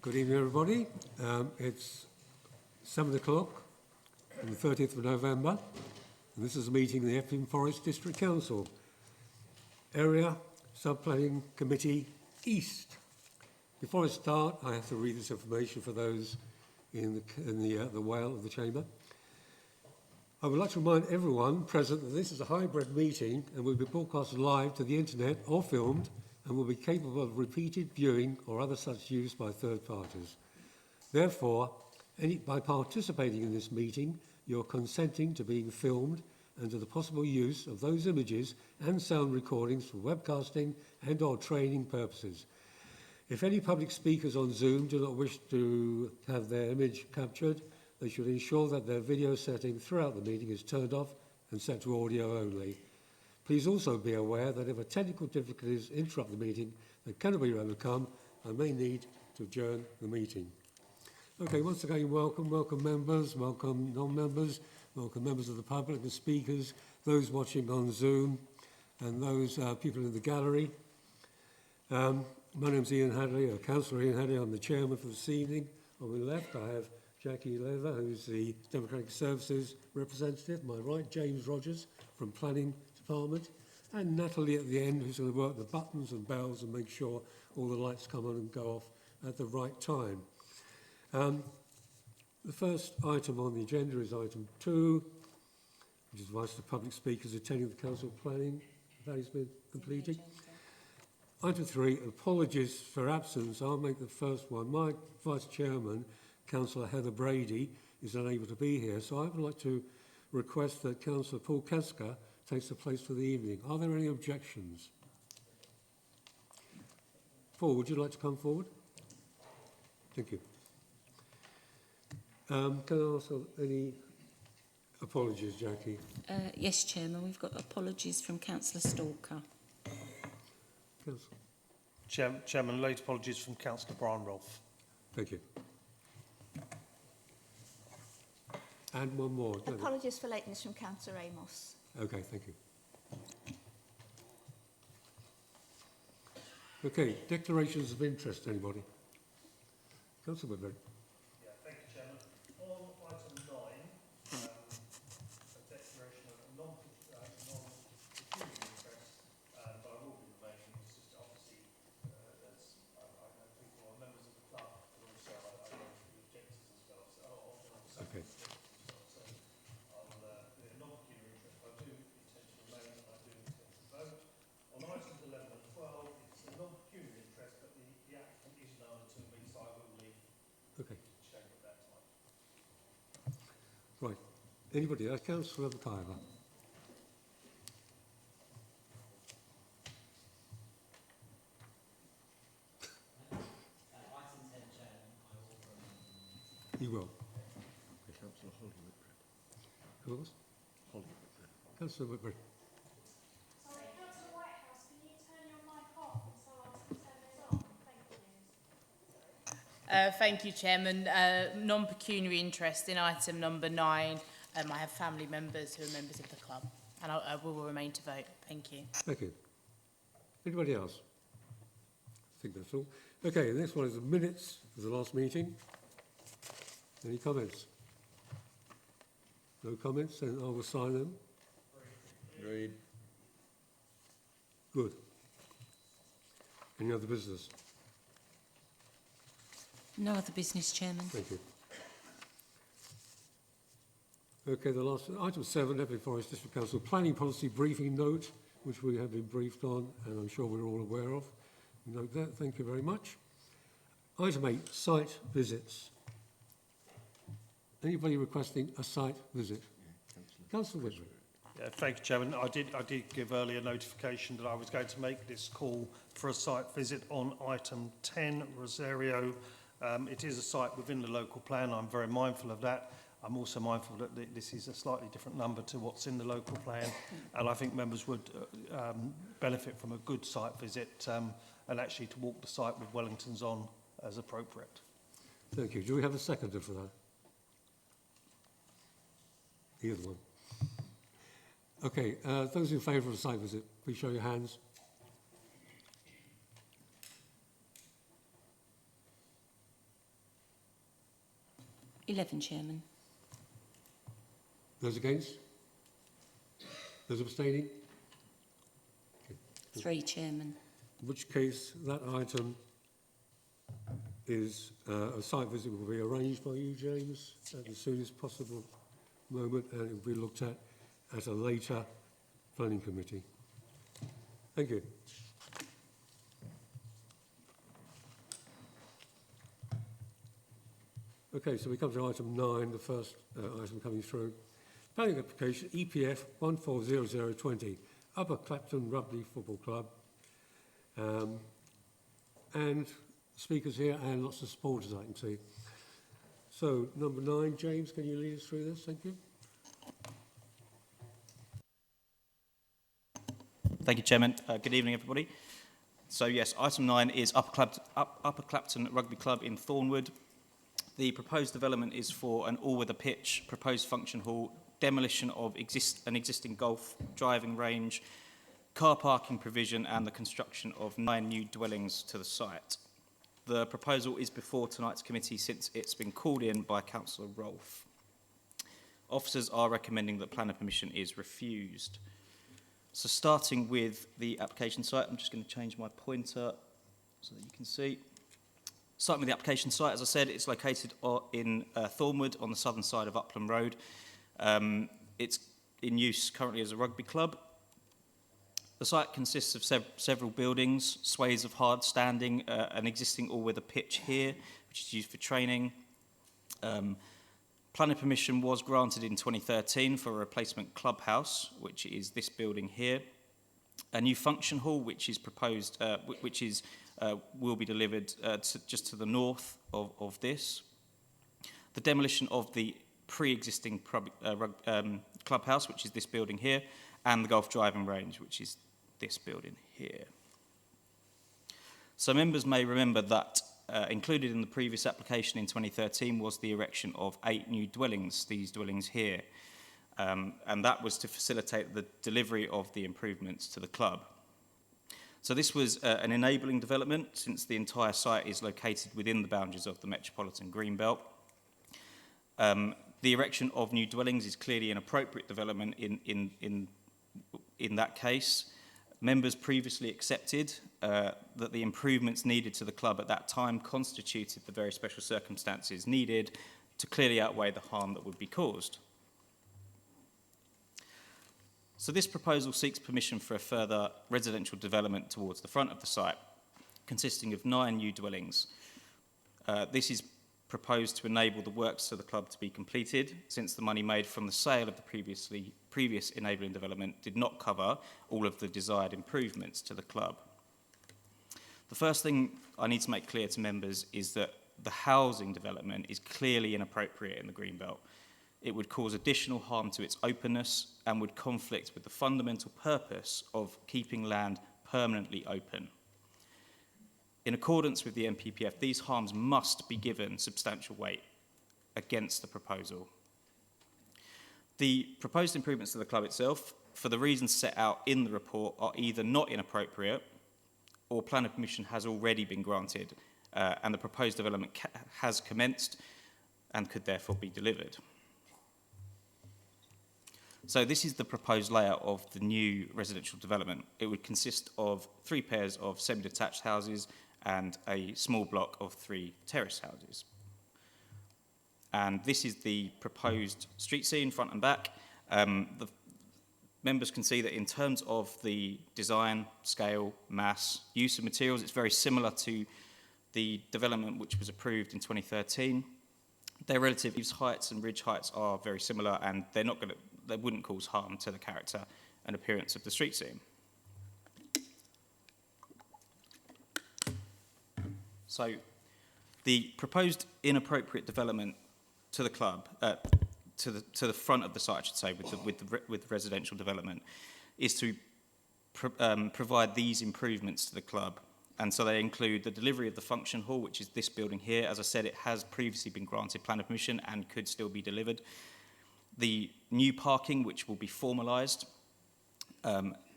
Good evening, everybody. It's 7 o'clock on the 30th of November, and this is a meeting of the Epping Forest District Council, Area Sub-Planning Committee East. Before I start, I have to read this information for those in the whale of the chamber. I would like to remind everyone present that this is a hybrid meeting and will be broadcast live to the internet or filmed and will be capable of repeated viewing or other such use by third parties. Therefore, by participating in this meeting, you're consenting to being filmed and to the possible use of those images and sound recordings for webcasting and or training purposes. If any public speakers on Zoom do not wish to have their image captured, they should ensure that their video setting throughout the meeting is turned off and set to audio only. Please also be aware that if technical difficulties interrupt the meeting that cannot be overcome, I may need to adjourn the meeting. Okay, once again, welcome members, welcome non-members, welcome members of the public, the speakers, those watching on Zoom, and those people in the gallery. My name's Ian Hadley, Councillor Ian Hadley. I'm the chairman for this evening. On my left, I have Jackie Leather, who's the Democratic Services representative. My right, James Rogers from Planning Department, and Natalie at the end, who's going to work the buttons and bells and make sure all the lights come on and go off at the right time. The first item on the agenda is item 2, which is advice to public speakers attending the Council Planning. That has been completed. Item 3, apologies for absence. I'll make the first one. My Vice Chairman, Councillor Heather Brady, is unable to be here, so I would like to request that Councillor Paul Keska takes the place for the evening. Are there any objections? Paul, would you like to come forward? Thank you. Can I ask any apologies, Jackie? Yes, Chairman, we've got apologies from Councillor Stalker. Councillor. Chairman, late apologies from Councillor Brian Rolfe. Thank you. And one more. Apologies for lateness from Councillor Amos. Okay, thank you. Okay, declarations of interest, anybody? Councillor Whitburn. Yeah, thank you, Chairman. On item 9, a declaration of non-pecuniary interest, but I will be remaining. It's just obviously, there's, I know people are members of the club, but also I know the objectors as well. So Okay. On items 11 and 12, it's a non-pecuniary interest, but the applicant is known to me, so I will leave Okay. the chamber at that time. Right. Anybody else? Councillor Tyler. Item 10, Chairman, I will remain. You will. Councillor Holly Whitbread. Who else? Holly Whitbread. Councillor Whitburn. Sorry, Councillor Whitehouse, can you turn your mic off and so I can turn it on? Thank you. Thank you, Chairman. Non-pecuniary interest in item number 9. I have family members who are members of the club, and I will remain to vote. Thank you. Thank you. Anybody else? I think that's all. Okay, the next one is the minutes of the last meeting. Any comments? No comments, then I will sign them. Agreed. Good. Any other business? No other business, Chairman. Thank you. Okay, the last item 7, Epping Forest District Council Planning Policy Briefing Note, which we have been briefed on, and I'm sure we're all aware of. We note that. Thank you very much. Item 8, site visits. Anybody requesting a site visit? Councillor Whitbread. Yeah, thank you, Chairman. I did give earlier notification that I was going to make this call for a site visit on item 10, Rosario. It is a site within the local plan. I'm very mindful of that. I'm also mindful that this is a slightly different number to what's in the local plan, and I think members would benefit from a good site visit and actually to walk the site with Wellingtons on as appropriate. Thank you. Do we have a seconder for that? Either one. Okay, those in favour of a site visit, please show your hands. 11, Chairman. Those against? Those abstaining? 3, Chairman. In which case, that item is a site visit will be arranged by you, James, at the soonest possible moment, and it will be looked at a later planning committee. Thank you. Okay, so we come to item 9, the first item coming through. Planning application EPF 140020, Upper Clapton Rugby Football Club. And speakers here and lots of supporters, I can see. So, number 9, James, can you lead us through this? Thank you. Thank you, Chairman. Good evening, everybody. So, yes, item 9 is Upper Clapton Rugby Club in Thornwood. The proposed development is for an all-weather pitch, proposed function hall, demolition of an existing golf driving range, car parking provision and the construction of 9 new dwellings to the site. The proposal is before tonight's committee since it's been called in by Councillor Rolfe. Officers are recommending that planning permission is refused. So starting with the application site, I'm just going to change my pointer so that you can see. Starting with the application site, as I said, it's located in Thornwood on the southern side of Upland Road. It's in use currently as a rugby club. The site consists of several buildings, sways of hard standing, an existing all-weather pitch here, which is used for training. Planning permission was granted in 2013 for a replacement clubhouse, which is this building here. A new function hall, which is proposed, will be delivered just to the north of this. The demolition of the pre-existing clubhouse, which is this building here, and the golf driving range, which is this building here. So members may remember that included in the previous application in 2013 was the erection of 8 new dwellings, these dwellings here, and that was to facilitate the delivery of the improvements to the club. So this was an enabling development since the entire site is located within the boundaries of the Metropolitan Greenbelt. The erection of new dwellings is clearly an appropriate development in that case. Members previously accepted that the improvements needed to the club at that time constituted the very special circumstances needed to clearly outweigh the harm that would be caused. So this proposal seeks permission for a further residential development towards the front of the site, consisting of 9 new dwellings. This is proposed to enable the works to the club to be completed, since the money made from the sale of the previous enabling development did not cover all of the desired improvements to the club. The first thing I need to make clear to members is that the housing development is clearly inappropriate in the Greenbelt. It would cause additional harm to its openness and would conflict with the fundamental purpose of keeping land permanently open. In accordance with the NPPF, these harms must be given substantial weight against the proposal. The proposed improvements to the club itself, for the reasons set out in the report, are either not inappropriate or planning permission has already been granted and the proposed development has commenced and could therefore be delivered. So this is the proposed layout of the new residential development. It would consist of 3 pairs of semi-detached houses and a small block of 3 terrace houses. And this is the proposed street scene, front and back. The members can see that in terms of the design, scale, mass, use of materials, it's very similar to the development which was approved in 2013. Their relative eaves heights and ridge heights are very similar, and they wouldn't cause harm to the character and appearance of the street scene. So the proposed inappropriate development to the club, to the front of the site, I should say, with the residential development, is to provide these improvements to the club. And so they include the delivery of the function hall, which is this building here. As I said, it has previously been granted planning permission and could still be delivered. The new parking, which will be formalised.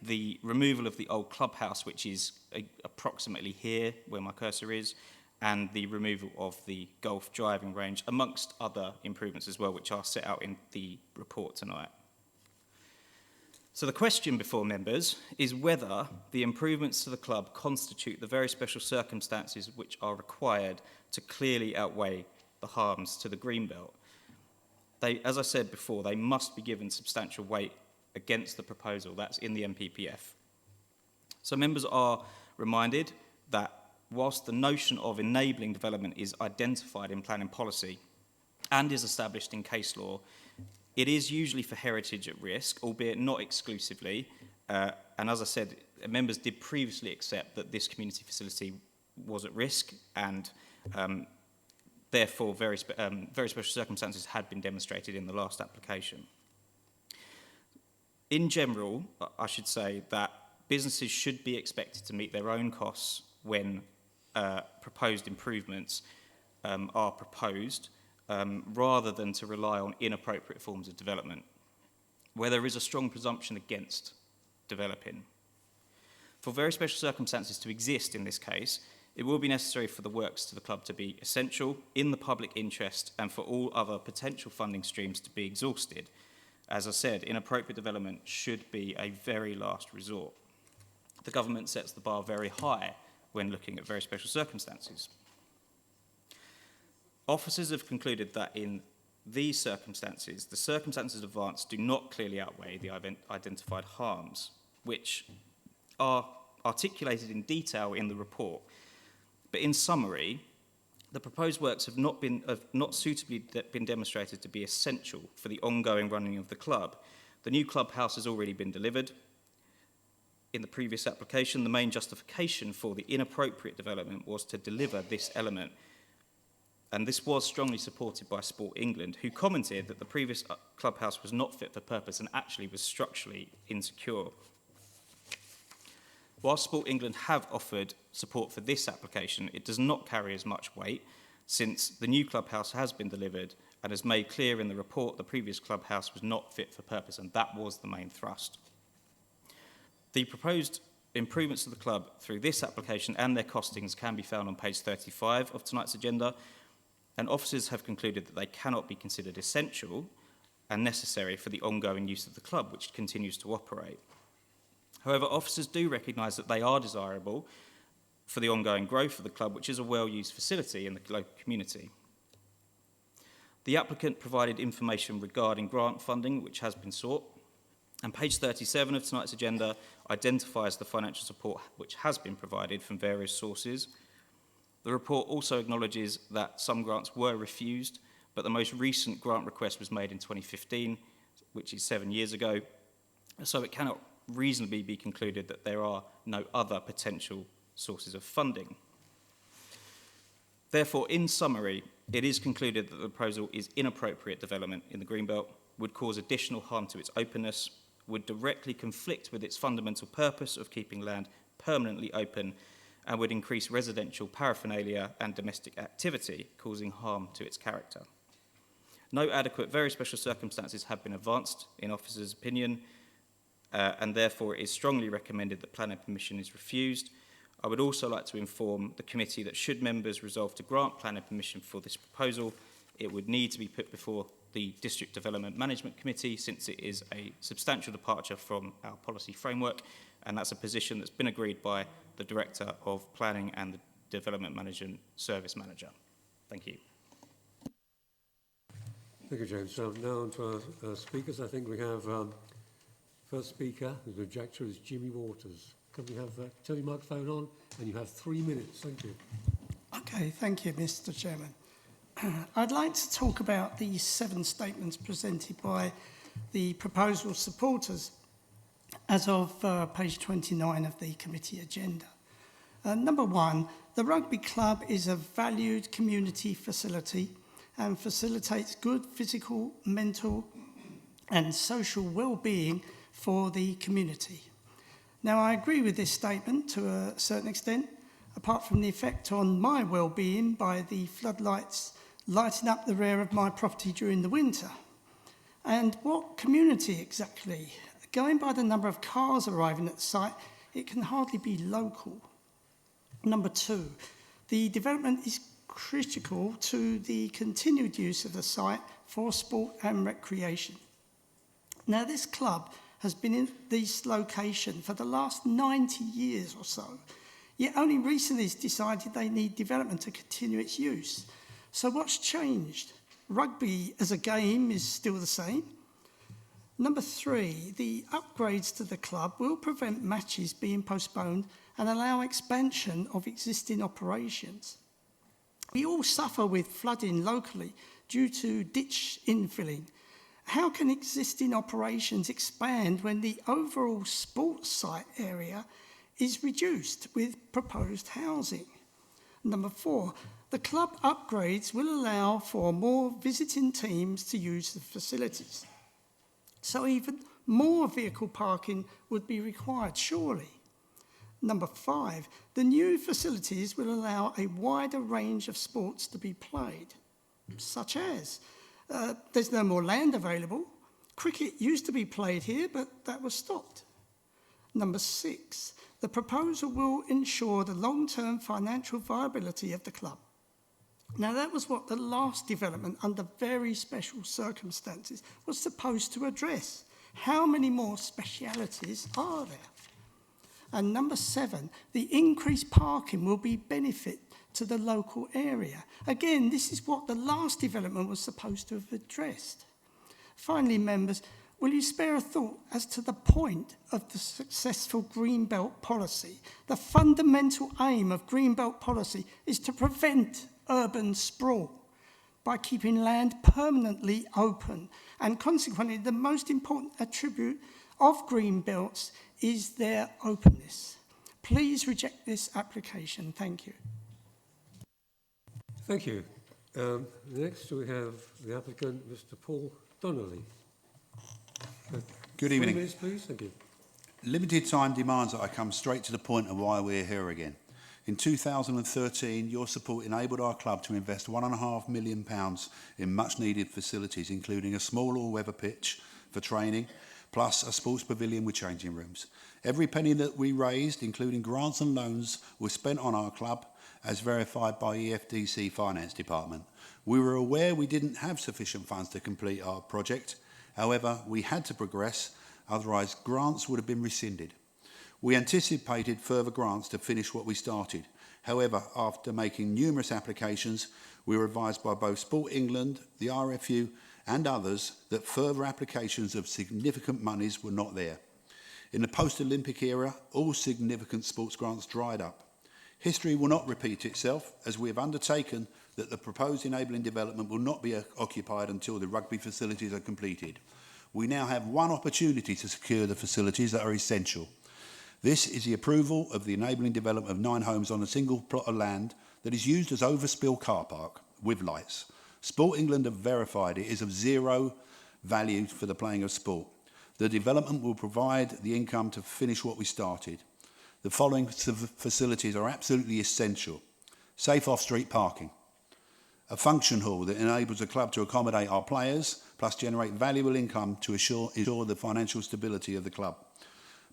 The removal of the old clubhouse, which is approximately here, where my cursor is, and the removal of the golf driving range, amongst other improvements as well, which are set out in the report tonight. So the question before members is whether the improvements to the club constitute the very special circumstances which are required to clearly outweigh the harms to the Greenbelt. They, as I said before, they must be given substantial weight against the proposal that's in the MPPF. So members are reminded that whilst the notion of enabling development is identified in planning policy and is established in case law, it is usually for heritage at risk, albeit not exclusively. And as I said, members did previously accept that this community facility was at risk, and therefore very special circumstances had been demonstrated in the last application. In general, I should say that businesses should be expected to meet their own costs when proposed improvements are proposed, rather than to rely on inappropriate forms of development, where there is a strong presumption against developing. For very special circumstances to exist in this case, it will be necessary for the works to the club to be essential, in the public interest, and for all other potential funding streams to be exhausted. As I said, inappropriate development should be a very last resort. The government sets the bar very high when looking at very special circumstances. Officers have concluded that in these circumstances, the circumstances advanced do not clearly outweigh the identified harms, which are articulated in detail in the report. But in summary, the proposed works have not suitably been demonstrated to be essential for the ongoing running of the club. The new clubhouse has already been delivered. In the previous application, the main justification for the inappropriate development was to deliver this element. And this was strongly supported by Sport England, who commented that the previous clubhouse was not fit for purpose and actually was structurally insecure. While Sport England have offered support for this application, it does not carry as much weight, since the new clubhouse has been delivered and as made clear in the report, the previous clubhouse was not fit for purpose, and that was the main thrust. The proposed improvements to the club through this application and their costings can be found on page 35 of tonight's agenda, and officers have concluded that they cannot be considered essential and necessary for the ongoing use of the club, which continues to operate. However, officers do recognise that they are desirable for the ongoing growth of the club, which is a well-used facility in the local community. The applicant provided information regarding grant funding, which has been sought, and page 37 of tonight's agenda identifies the financial support which has been provided from various sources. The report also acknowledges that some grants were refused, but the most recent grant request was made in 2015, which is 7 years ago, so it cannot reasonably be concluded that there are no other potential sources of funding. Therefore, in summary, it is concluded that the proposal is inappropriate development in the Greenbelt, would cause additional harm to its openness, would directly conflict with its fundamental purpose of keeping land permanently open, and would increase residential paraphernalia and domestic activity, causing harm to its character. No adequate very special circumstances have been advanced in officers' opinion, and therefore it is strongly recommended that planning permission is refused. I would also like to inform the committee that should members resolve to grant planning permission for this proposal, it would need to be put before the District Development Management Committee, since it is a substantial departure from our policy framework, and that's a position that's been agreed by the Director of Planning and the Development Management Service Manager. Thank you. Thank you, James. So now on to our speakers. I think we have first speaker, the objector is Jimmy Waters. Can we have turn your microphone on? And you have 3 minutes. Thank you. Okay, thank you, Mr. Chairman. I'd like to talk about the 7 statements presented by the proposal supporters as of page 29 of the committee agenda. Number 1, the rugby club is a valued community facility and facilitates good physical, mental and social well-being for the community. Now, I agree with this statement to a certain extent, apart from the effect on my well-being by the floodlights lighting up the rear of my property during the winter. And what community exactly? Going by the number of cars arriving at the site, it can hardly be local. Number 2, The development is critical to the continued use of the site for sport and recreation. Now, this club has been in this location for the last 90 years or so, yet only recently it's decided they need development to continue its use. So what's changed? Rugby as a game is still the same. Number 3, the upgrades to the club will prevent matches being postponed and allow expansion of existing operations. We all suffer with flooding locally due to ditch infilling. How can existing operations expand when the overall sports site area is reduced with proposed housing? Number 4, the club upgrades will allow for more visiting teams to use the facilities. So even more vehicle parking would be required, surely. Number 5, the new facilities will allow a wider range of sports to be played, such as there's no more land available. Cricket used to be played here, but that was stopped. Number 6, the proposal will ensure the long-term financial viability of the club. Now, that was what the last development, under very special circumstances, was supposed to address. How many more specialities are there? And number 7, the increased parking will be benefit to the local area. Again, this is what the last development was supposed to have addressed. Finally, members, will you spare a thought as to the point of the successful Greenbelt policy? The fundamental aim of Greenbelt policy is to prevent urban sprawl by keeping land permanently open. And consequently, the most important attribute of green belts is their openness. Please reject this application. Thank you. Thank you. Next we have the applicant, Mr. Paul Donnelly. Good 3 evening. minutes, please. Thank you. Limited time demands that I come straight to the point of why we're here again. In 2013, your support enabled our club to invest £1.5 million in much needed facilities, including a small all-weather pitch for training, plus a sports pavilion with changing rooms. Every penny that we raised, including grants and loans, was spent on our club, as verified by EFDC Finance Department. We were aware we didn't have sufficient funds to complete our project. However, we had to progress, otherwise grants would have been rescinded. We anticipated further grants to finish what we started. However, after making numerous applications, we were advised by both Sport England, the RFU and others that further applications of significant monies were not there. In the post-Olympic era, all significant sports grants dried up. History will not repeat itself, as we have undertaken that the proposed enabling development will not be occupied until the rugby facilities are completed. We now have one opportunity to secure the facilities that are essential. This is the approval of the enabling development of 9 homes on a single plot of land that is used as overspill car park with lights. Sport England have verified it is of zero value for the playing of sport. The development will provide the income to finish what we started. The following facilities are absolutely essential. Safe off-street parking. A function hall that enables the club to accommodate our players, plus generate valuable income to ensure the financial stability of the club.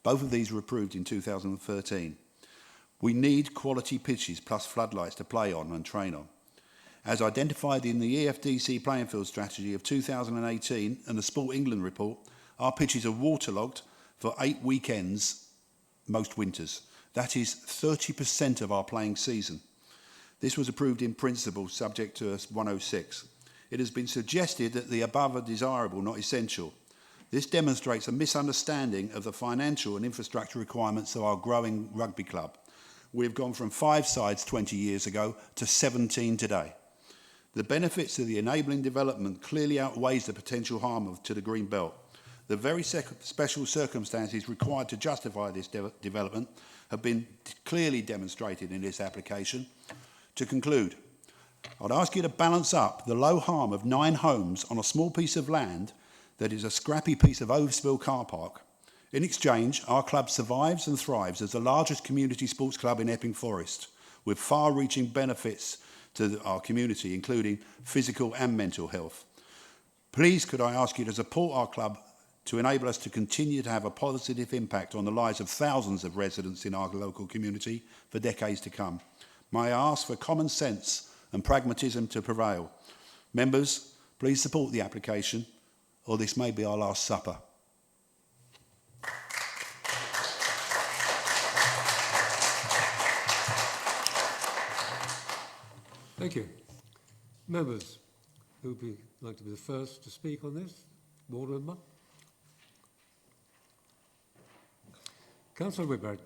Both of these were approved in 2013. We need quality pitches plus floodlights to play on and train on. As identified in the EFDC playing field strategy of 2018 and the Sport England report, our pitches are waterlogged for 8 weekends most winters. That is 30% of our playing season. This was approved in principle, subject to 106. It has been suggested that the above are desirable, not essential. This demonstrates a misunderstanding of the financial and infrastructure requirements of our growing rugby club. We have gone from 5 sides 20 years ago to 17 today. The benefits of the enabling development clearly outweighs the potential harm to the green belt. The very special circumstances required to justify this development have been clearly demonstrated in this application. To conclude, I'd ask you to balance up the low harm of 9 homes on a small piece of land that is a scrappy piece of overspill car park. In exchange, our club survives and thrives as the largest community sports club in Epping Forest, with far-reaching benefits to our community, including physical and mental health. Please could I ask you to support our club to enable us to continue to have a positive impact on the lives of thousands of residents in our local community for decades to come. May I ask for common sense and pragmatism to prevail? Members, please support the application, or this may be our last supper. Thank you. Members, who would like to be the first to speak on this? Ward member? Councillor Whitbread.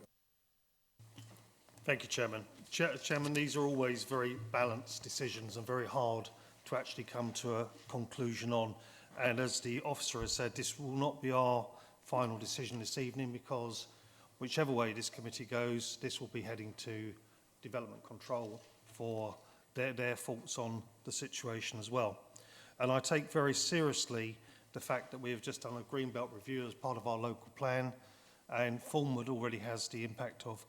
Thank you, Chairman. Chairman, these are always very balanced decisions and very hard to actually come to a conclusion on. And as the officer has said, this will not be our final decision this evening, because whichever way this committee goes, this will be heading to development control for their thoughts on the situation as well. And I take very seriously the fact that we have just done a Greenbelt review as part of our local plan, and Thornwood already has the impact of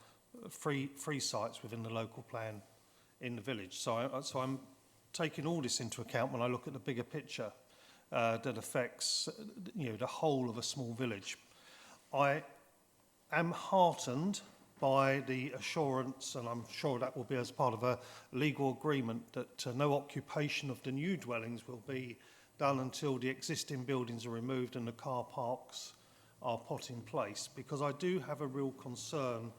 free sites within the local plan in the village. So I'm taking all this into account when I look at the bigger picture that affects the whole of a small village. I am heartened by the assurance, and I'm sure that will be as part of a legal agreement, that no occupation of the new dwellings will be done until the existing buildings are removed and the car parks are put in place, because I do have a real concern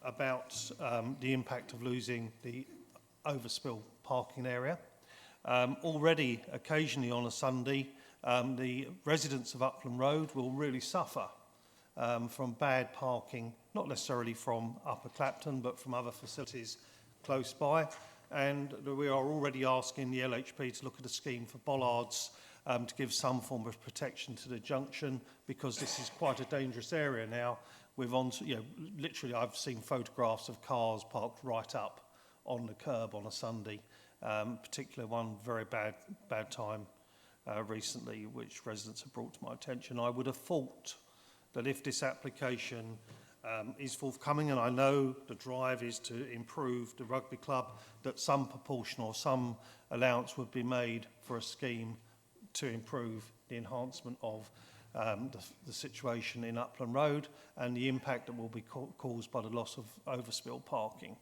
about the impact of losing the overspill parking area. Already, occasionally on a Sunday, the residents of Upland Road will really suffer from bad parking, not necessarily from Upper Clapton, but from other facilities close by. And we are already asking the LHP to look at a scheme for bollards to give some form of protection to the junction, because this is quite a dangerous area now. Literally I've seen photographs of cars parked right up on the curb on a Sunday, particularly one very bad time recently, which residents have brought to my attention. I would have thought that if this application is forthcoming, and I know the drive is to improve the rugby club, that some proportion or some allowance would be made for a scheme to improve the enhancement of the situation in Upland Road and the impact that will be caused by the loss of overspill parking.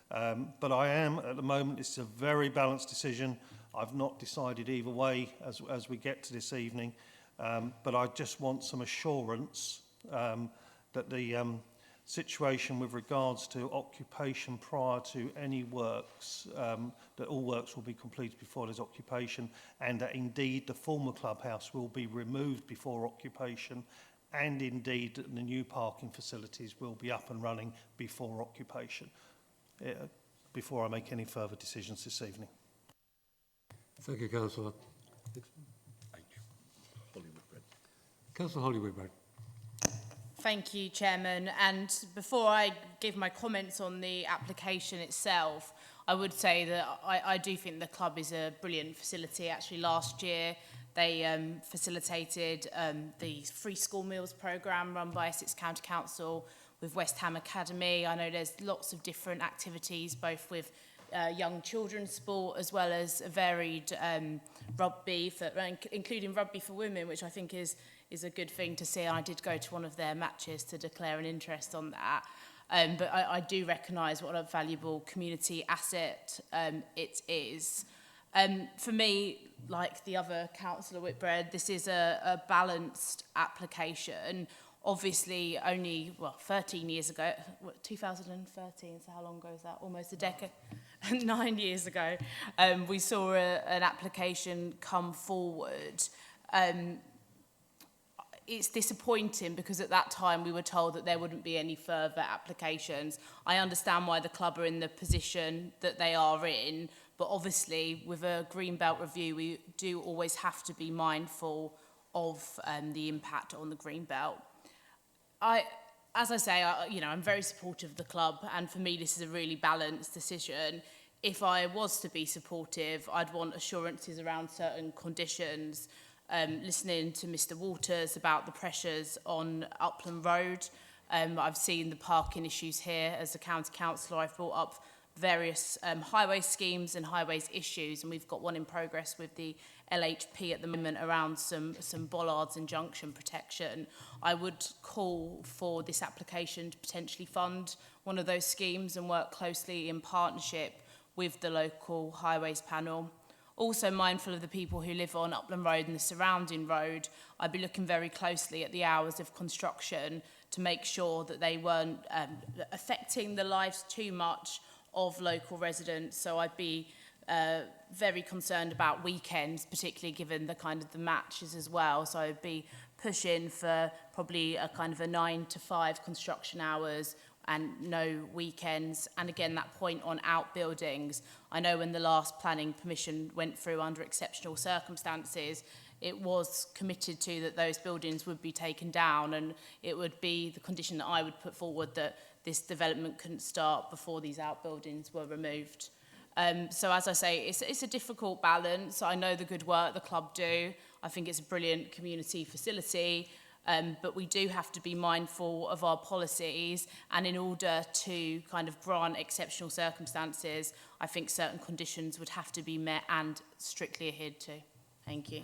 But I am, at the moment, it's a very balanced decision. I've not decided either way as we get to this evening, but I just want some assurance that the situation with regards to occupation prior to any works, that all works will be completed before there's occupation, and that indeed the former clubhouse will be removed before occupation, and indeed the new parking facilities will be up and running before occupation, before I make any further decisions this evening. Thank you, Councillor. Thank you. Holly Whitbread. Councillor Holly Whitbread. Thank you, Chairman. And before I give my comments on the application itself, I would say that I do think the club is a brilliant facility. Actually, last year they facilitated the free school meals programme run by Essex County Council with West Ham Academy. I know there's lots of different activities, both with young children's sport as well as varied rugby, including rugby for women, which I think is a good thing to see. I did go to one of their matches to declare an interest on that. But I do recognise what a valuable community asset it is. For me, like the other Councillor Whitbread, this is a balanced application. Obviously, only, 13 years ago, 2013, so how long ago is that? Almost a decade. 9 years ago, we saw an application come forward. It's disappointing because at that time we were told that there wouldn't be any further applications. I understand why the club are in the position that they are in, but obviously with a Greenbelt review we do always have to be mindful of the impact on the Greenbelt. As I say, I'm very supportive of the club, and for me this is a really balanced decision. If I was to be supportive, I'd want assurances around certain conditions. Listening to Mr Waters about the pressures on Upland Road. I've seen the parking issues here. As a county councillor, I've brought up various highway schemes and highways issues, and we've got one in progress with the LHP at the moment around some bollards and junction protection. I would call for this application to potentially fund one of those schemes and work closely in partnership with the local highways panel. Also mindful of the people who live on Upland Road and the surrounding road, I'd be looking very closely at the hours of construction to make sure that they weren't affecting the lives too much of local residents. So I'd be very concerned about weekends, particularly given the kind of the matches as well. So I'd be pushing for probably a kind of a 9 to 5 construction hours and no weekends. And again, that point on outbuildings, I know when the last planning permission went through under exceptional circumstances, it was committed to that those buildings would be taken down, and it would be the condition that I would put forward that this development couldn't start before these outbuildings were removed. So as I say, it's a difficult balance. I know the good work the club do. I think it's a brilliant community facility. But we do have to be mindful of our policies, and in order to kind of grant exceptional circumstances, I think certain conditions would have to be met and strictly adhered to. Thank you.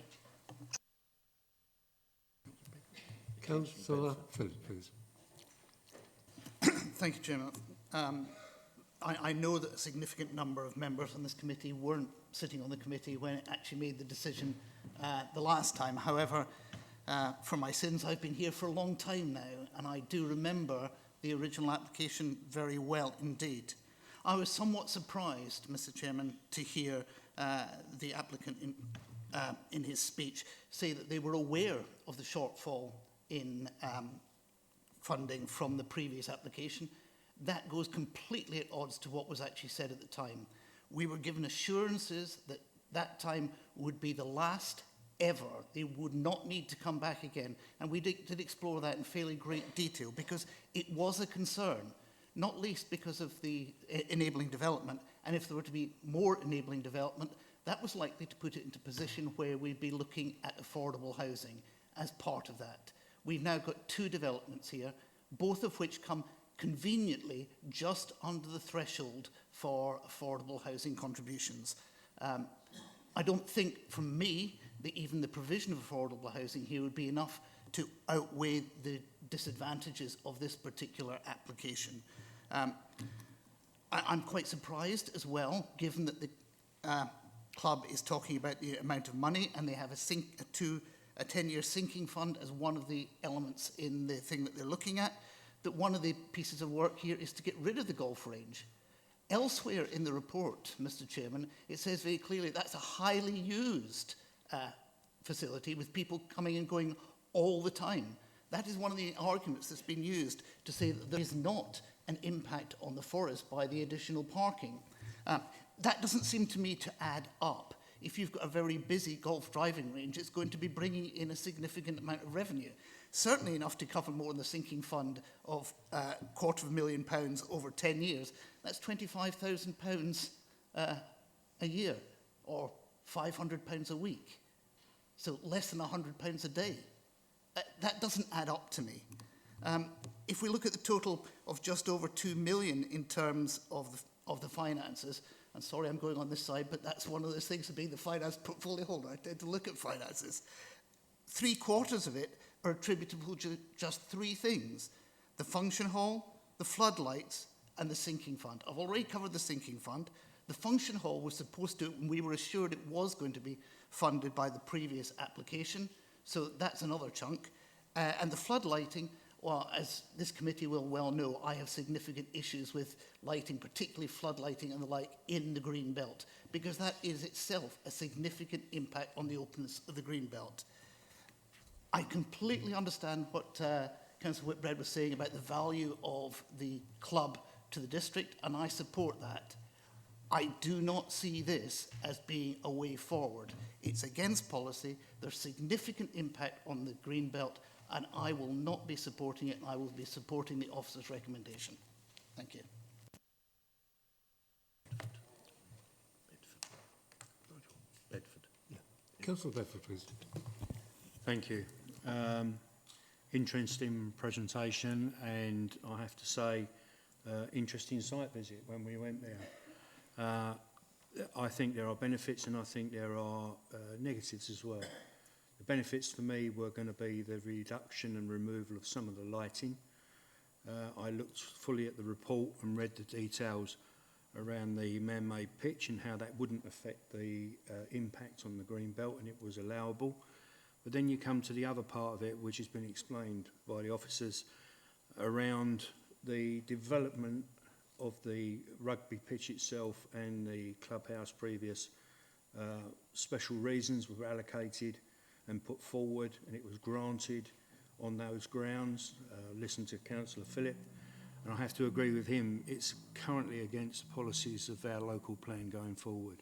Councillor Phillips, please. Thank you, Chairman. I know that a significant number of members on this committee weren't sitting on the committee when it actually made the decision the last time. However, for my sins, I've been here for a long time now, and I do remember the original application very well indeed. I was somewhat surprised, Mr. Chairman, to hear the applicant in his speech say that they were aware of the shortfall in funding from the previous application. That goes completely at odds to what was actually said at the time. We were given assurances that that time would be the last ever. They would not need to come back again. And we did explore that in fairly great detail because it was a concern, not least because of the enabling development. And if there were to be more enabling development, that was likely to put it into a position where we'd be looking at affordable housing as part of that. We've now got 2 developments here, both of which come conveniently just under the threshold for affordable housing contributions. I don't think, from me, that even the provision of affordable housing here would be enough to outweigh the disadvantages of this particular application. I'm quite surprised as well, given that the club is talking about the amount of money and they have a 10-year sinking fund as one of the elements in the thing that they're looking at, that one of the pieces of work here is to get rid of the golf range. Elsewhere in the report, Mr. Chairman, it says very clearly that's a highly used facility with people coming and going all the time. That is one of the arguments that's been used to say that there is not an impact on the forest by the additional parking. That doesn't seem to me to add up. If you've got a very busy golf driving range, it's going to be bringing in a significant amount of revenue. Certainly enough to cover more than the sinking fund of £250,000 over 10 years. That's £25,000 a year, or £500 a week. So less than £100 a day. That doesn't add up to me. If we look at the total of just over 2 million in terms of the finances, and sorry I'm going on this side, but that's one of those things of being the finance portfolio holder. I tend to look at finances. 3/4 of it are attributable to just 3 things: the function hall, the floodlights, and the sinking fund. I've already covered the sinking fund. The function hall was supposed to, and we were assured it was going to be funded by the previous application, so that's another chunk. And the floodlighting, well, as this committee will well know, I have significant issues with lighting, particularly floodlighting and the like, in the green belt, because that is itself a significant impact on the openness of the green belt. I completely understand what Councillor Whitbread was saying about the value of the club to the district, and I support that. I do not see this as being a way forward. It's against policy. There's significant impact on the green belt, and I will not be supporting it. I will be supporting the officer's recommendation. Thank you. Bedford. Yeah. Councillor Bedford, please. Thank you. Interesting presentation, and I have to say, interesting site visit when we went there. I think there are benefits and I think there are negatives as well. The benefits for me were going to be the reduction and removal of some of the lighting. I looked fully at the report and read the details. around the man-made pitch and how that wouldn't affect the impact on the green belt, and it was allowable. But then you come to the other part of it, which has been explained by the officers, around the development of the rugby pitch itself and the clubhouse previous. Special reasons were allocated and put forward, and it was granted on those grounds. Listen to Councillor Phillip, and I have to agree with him, it's currently against the policies of our local plan going forward.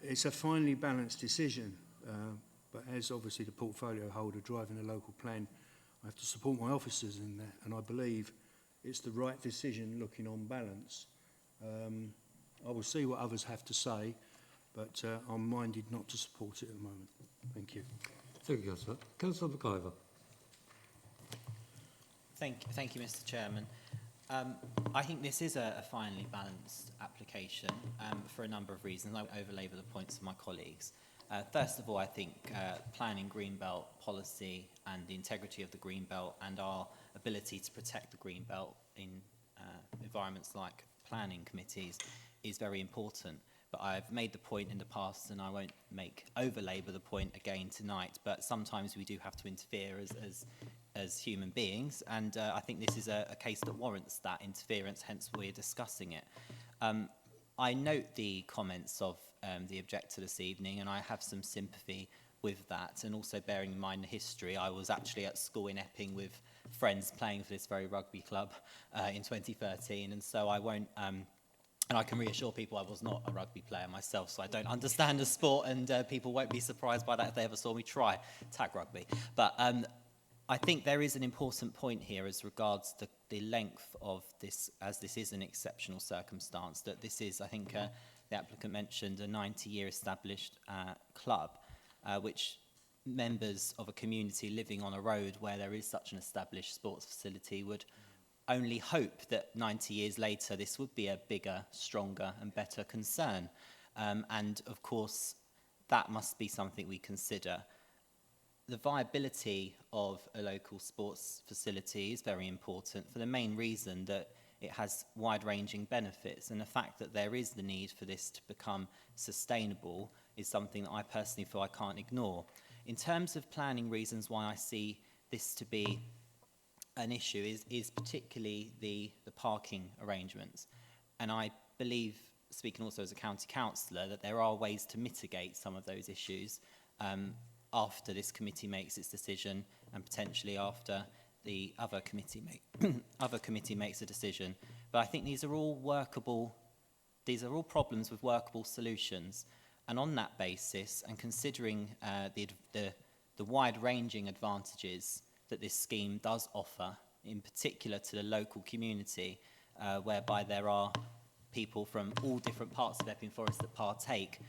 It's a finely balanced decision, but as obviously the portfolio holder driving a local plan, I have to support my officers in that, and I believe it's the right decision looking on balance. I will see what others have to say, but I'm minded not to support it at the moment. Thank you. Thank you, Councillor. Councillor McIver. Thank you, Mr. Chairman. I think this is a finely balanced application for a number of reasons. I won't overlabour the points of my colleagues. First of all, I think planning Greenbelt policy and the integrity of the Greenbelt and our ability to protect the Greenbelt in environments like planning committees is very important. But I've made the point in the past, and I won't overlabour the point again tonight, but sometimes we do have to interfere as human beings, and I think this is a case that warrants that interference, hence we're discussing it. I note the comments of the objector this evening, and I have some sympathy with that, and also bearing in mind the history. I was actually at school in Epping with friends playing for this very rugby club in 2013, and so I won't... and I can reassure people I was not a rugby player myself, so I don't understand the sport, and people won't be surprised by that if they ever saw me try tag rugby. But I think there is an important point here as regards the length of this, as this is an exceptional circumstance, that this is, I think the applicant mentioned, a 90-year established club, which members of a community living on a road where there is such an established sports facility would only hope that 90 years later this would be a bigger, stronger and better concern. And of course, that must be something we consider. The viability of a local sports facility is very important for the main reason that it has wide-ranging benefits, and the fact that there is the need for this to become sustainable is something that I personally feel I can't ignore. In terms of planning reasons why I see this to be an issue is particularly the parking arrangements. And I believe, speaking also as a county councillor, that there are ways to mitigate some of those issues after this committee makes its decision, and potentially after the other committee makes a decision. But I think these are all problems with workable solutions. And on that basis, and considering the wide-ranging advantages that this scheme does offer, in particular to the local community, whereby there are people from all different parts of Epping Forest that partake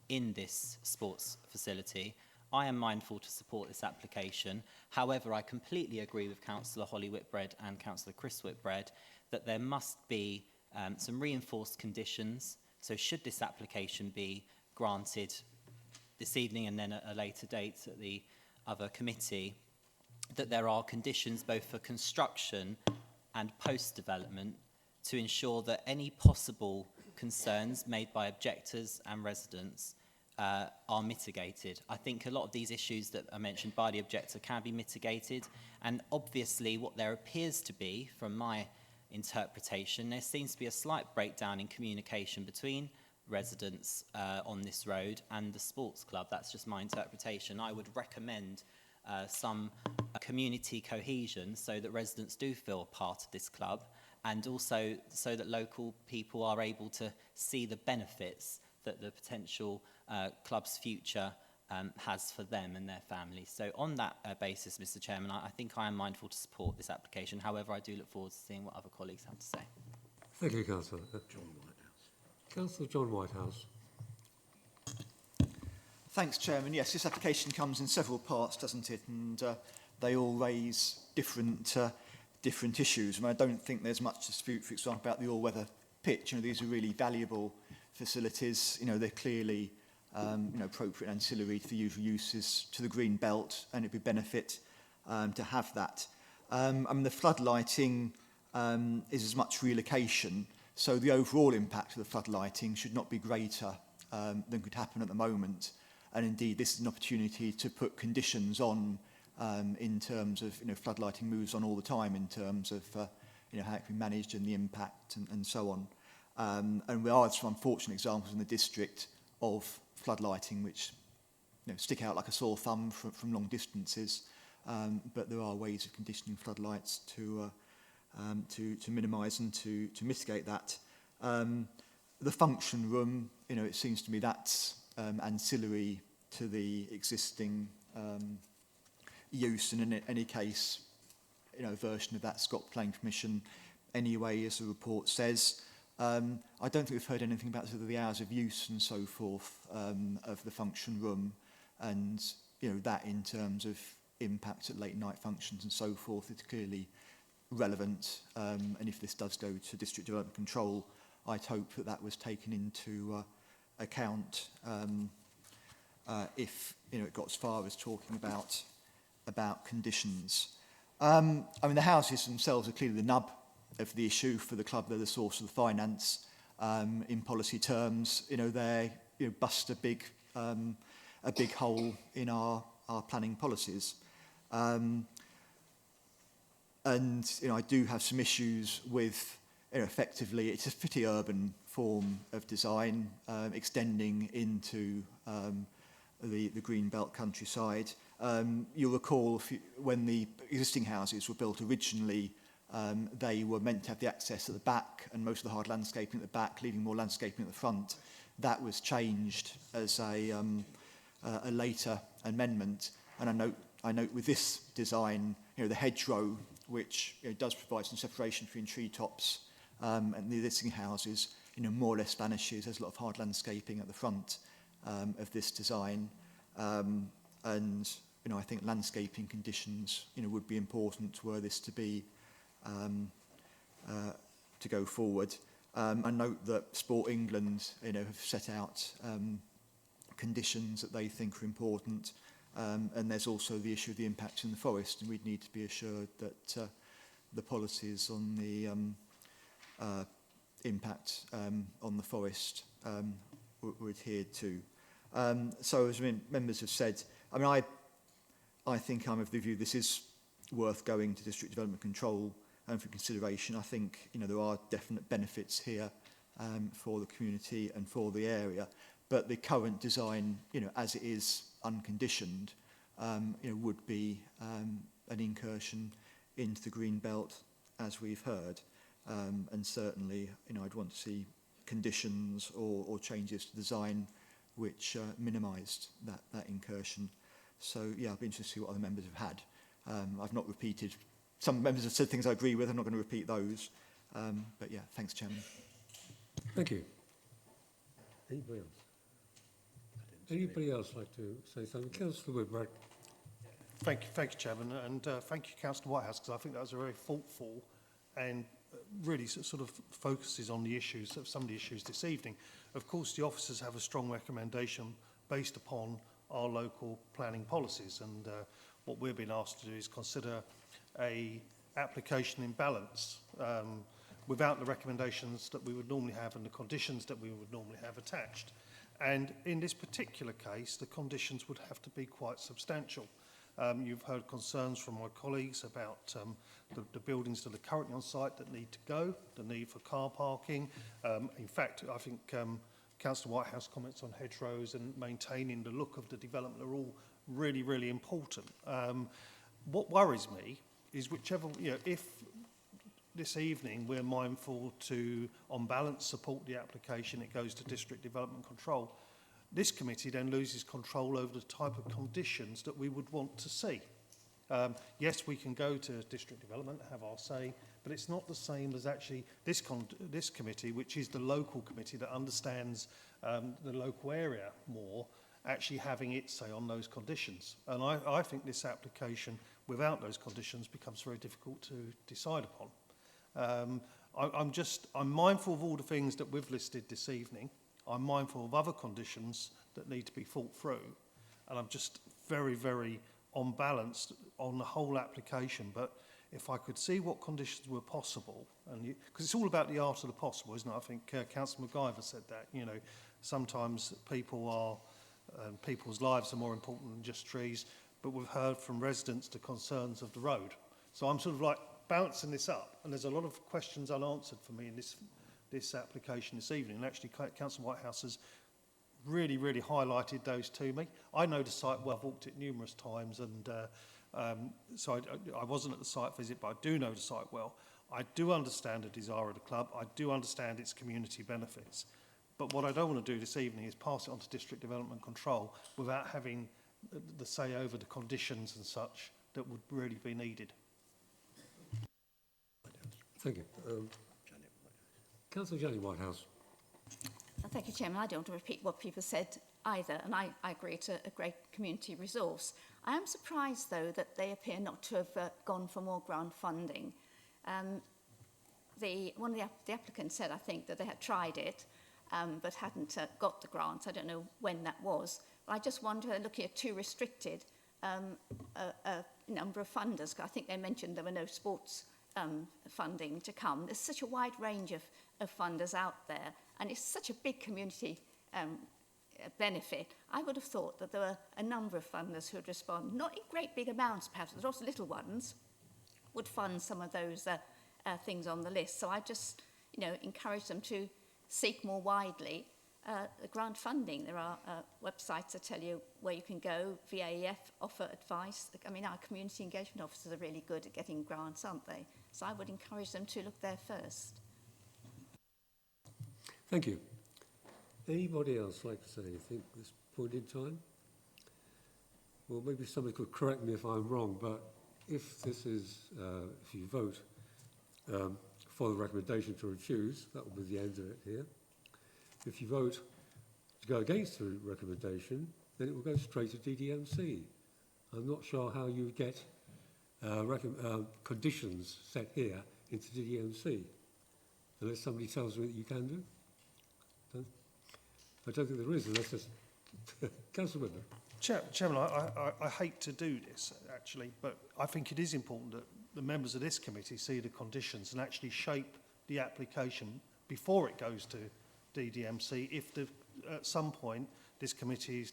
in this sports facility, I am mindful to support this application. However, I completely agree with Councillor Holly Whitbread and Councillor Chris Whitbread that there must be some reinforced conditions. So should this application be granted this evening and then at a later date at the other committee, that there are conditions both for construction and post-development to ensure that any possible concerns made by objectors and residents are mitigated. I think a lot of these issues that are mentioned by the objector can be mitigated, and obviously what there appears to be, from my interpretation, there seems to be a slight breakdown in communication between residents on this road and the sports club. That's just my interpretation. I would recommend some community cohesion so that residents do feel part of this club, and also so that local people are able to see the benefits that the potential club's future has for them and their families. So on that basis, Mr. Chairman, I think I am mindful to support this application. However, I do look forward to seeing what other colleagues have to say. Thank you, Councillor. John Whitehouse. Councillor John Whitehouse. Thanks, Chairman. Yes, this application comes in several parts, doesn't it? And they all raise different issues. And I don't think there's much dispute, for example, about the all-weather pitch. You know, these are really valuable facilities. You know, they're clearly appropriate ancillary to the usual uses to the green belt, and it'd be benefit to have that. I mean, the floodlighting is as much relocation So the overall impact of the floodlighting should not be greater than could happen at the moment. And indeed, this is an opportunity to put conditions on in terms of, floodlighting moves on all the time in terms of, how it can be managed and the impact and so on. And there are some unfortunate examples in the district of floodlighting which stick out like a sore thumb from long distances. But there are ways of conditioning floodlights to minimise and to mitigate that. The function room, it seems to me that's ancillary to the existing use, and in any case, a version of that's got planning permission anyway, as the report says. I don't think we've heard anything about sort of the hours of use and so forth of the function room, and that in terms of impact at late night functions and so forth, it's clearly relevant. And if this does go to district development control, I'd hope that that was taken into account if it got as far as talking about conditions. I mean, the houses themselves are clearly the nub of the issue for the club. They're the source of the finance. In policy terms, they bust a big hole in our planning policies. And I do have some issues with effectively it's a pretty urban form of design, extending into the Greenbelt countryside. You'll recall when the existing houses were built originally, they were meant to have the access at the back and most of the hard landscaping at the back, leaving more landscaping at the front. That was changed as a later amendment. And I note with this design, the hedgerow, which does provide some separation between treetops and the existing houses, more or less vanishes. There's a lot of hard landscaping at the front of this design. And I think landscaping conditions, would be important were this to be to go forward. I note that Sport England, have set out conditions that they think are important. And there's also the issue of the impact in the forest, and we'd need to be assured that the policies on the impact on the forest were adhered to. So as members have said, I think I'm of the view this is worth going to district development control and for consideration. I think there are definite benefits here for the community and for the area, but the current design, as it is unconditioned, would be an incursion into the green belt, as we've heard, and certainly I'd want to see conditions or changes to design which minimised that incursion. So yeah, I'd be interested to see what other members have had. I've not repeated, some members have said things I agree with, I'm not going to repeat those, but yeah, thanks Chairman. Thank you. Anybody else? Anybody else like to say something? Councillor Woodward. Thank you, Chairman, and thank you, Councillor Whitehouse, because I think that was a very thoughtful and really sort of focuses on the issues, some of the issues this evening. Of course, the officers have a strong recommendation based upon our local planning policies, and what we're being asked to do is consider a application in balance without the recommendations that we would normally have and the conditions that we would normally have attached. And in this particular case, the conditions would have to be quite substantial. You've heard concerns from my colleagues about the buildings that are currently on site that need to go, the need for car parking. In fact, I think Councillor Whitehouse comments on hedgerows and maintaining the look of the development are all really, really important. What worries me is whichever, if this evening we're mindful to, on balance, support the application, it goes to District Development Control, this committee then loses control over the type of conditions that we would want to see. Yes, we can go to District Development, have our say, but it's not the same as actually this committee, which is the local committee that understands the local area more, actually having its say on those conditions. And I think this application, without those conditions, becomes very difficult to decide upon. I'm mindful of all the things that we've listed this evening. I'm mindful of other conditions that need to be thought through, and I'm just very, very unbalanced on the whole application. But if I could see what conditions were possible And because it's all about the art of the possible, isn't it? I think Councillor MacGyver said that. You know, sometimes people's lives are more important than just trees. But we've heard from residents the concerns of the road. So I'm sort of like bouncing this up, and there's a lot of questions unanswered for me in this application this evening. And actually, Councillor Whitehouse has really highlighted those to me. I know the site well. I've walked it numerous times, and so I wasn't at the site visit, but I do know the site well. I do understand the desire of the club. I do understand its community benefits. But what I don't want to do this evening is pass it on to District Development Control without having the say over the conditions and such that would really be needed. Thank you. Councillor Janet Whitehouse. Thank you, Chairman. I don't want to repeat what people said either, and I agree it's a great community resource. I am surprised, though, that they appear not to have gone for more grant funding. One of the applicants said, I think, that they had tried it, but hadn't got the grants. I don't know when that was. But I just wonder, looking at too restricted a number of funders, 'cause I think they mentioned there were no sports funding to come. There's such a wide range of funders out there, and it's such a big community benefit. I would have thought that there were a number of funders who would respond, not in great big amounts perhaps, but also little ones, would fund some of those things on the list. So I just, encourage them to seek more widely grant funding. There are websites that tell you where you can go. VAEF offer advice. I mean, our community engagement officers are really good at getting grants, aren't they? So I would encourage them to look there first. Thank you. Anybody else like to say anything at this point in time? Well, maybe somebody could correct me if I'm wrong, but if this is, if you vote for the recommendation to refuse, that will be the end of it here. If you vote to go against the recommendation, then it will go straight to DDMC. I'm not sure how you would get conditions set here into DDMC, unless somebody tells me that you can do. I don't think there is, unless there's... Councillor Whitman. Chairman, I hate to do this, actually, but I think it is important that the members of this committee see the conditions and actually shape the application before it goes to DDMC if at some point this committee is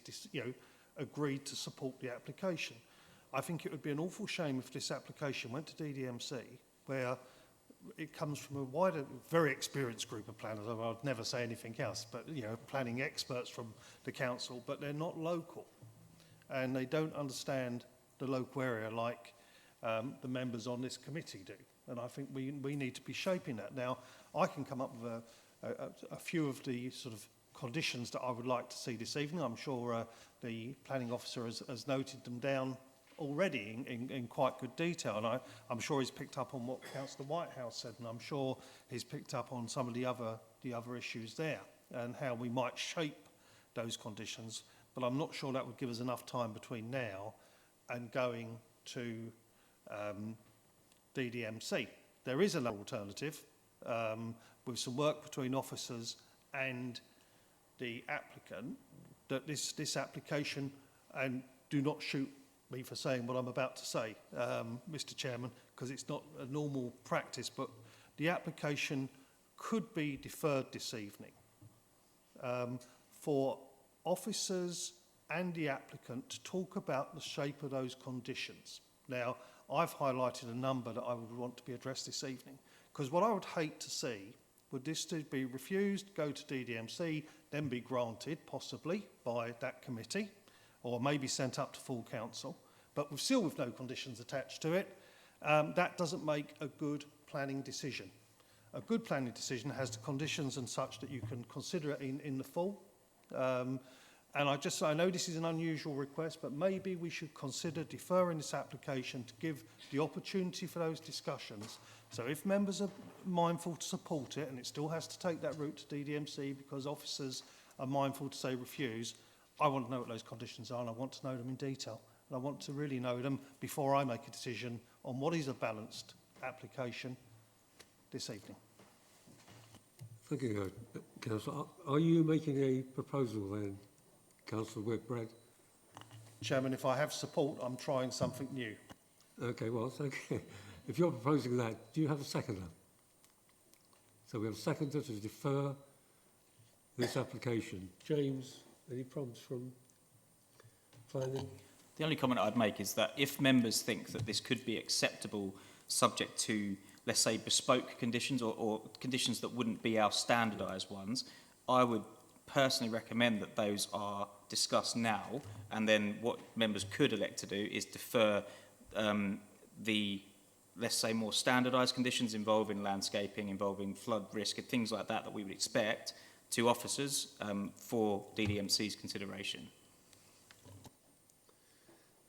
agreed to support the application. I think it would be an awful shame if this application went to DDMC where it comes from a wider, very experienced group of planners. I'd never say anything else, but planning experts from the council, but they're not local and they don't understand the local area like the members on this committee do. And I think we need to be shaping that. Now, I can come up with a few of the sort of conditions that I would like to see this evening. I'm sure the planning officer has noted them down already in quite good detail, and I'm sure he's picked up on what Councillor Whitehouse said, and I'm sure he's picked up on some of the other issues there and how we might shape those conditions. But I'm not sure that would give us enough time between now and going to DDMC. There is another alternative with some work between officers and the applicant, that this application, and do not shoot me for saying what I'm about to say, Mr. Chairman, because it's not a normal practice, but the application could be deferred this evening for officers and the applicant to talk about the shape of those conditions. Now, I've highlighted a number that I would want to be addressed this evening, because what I would hate to see would this to be refused, go to DDMC, then be granted, possibly, by that committee, or maybe sent up to full council, but still with no conditions attached to it. That doesn't make a good planning decision. A good planning decision has the conditions and such that you can consider it in the full. And I know this is an unusual request, but maybe we should consider deferring this application to give the opportunity for those discussions. So if members are mindful to support it, and it still has to take that route to DDMC because officers are mindful to say refuse, I want to know what those conditions are, and I want to know them in detail. And I want to really know them before I make a decision on what is a balanced application this evening. Thank you, Councillor. Are you making a proposal then, Councillor Whitbread? Chairman, if I have support, I'm trying something new. Okay, well, thank you. If you're proposing that, do you have a seconder? So we have a seconder to defer this application. James, any prompts from planning? The only comment I'd make is that if members think that this could be acceptable subject to, let's say, bespoke conditions or conditions that wouldn't be our standardised ones, I would personally recommend that those are discussed now, and then what members could elect to do is defer the, let's say, more standardised conditions involving landscaping, involving flood risk and things like that we would expect to officers for DDMC's consideration.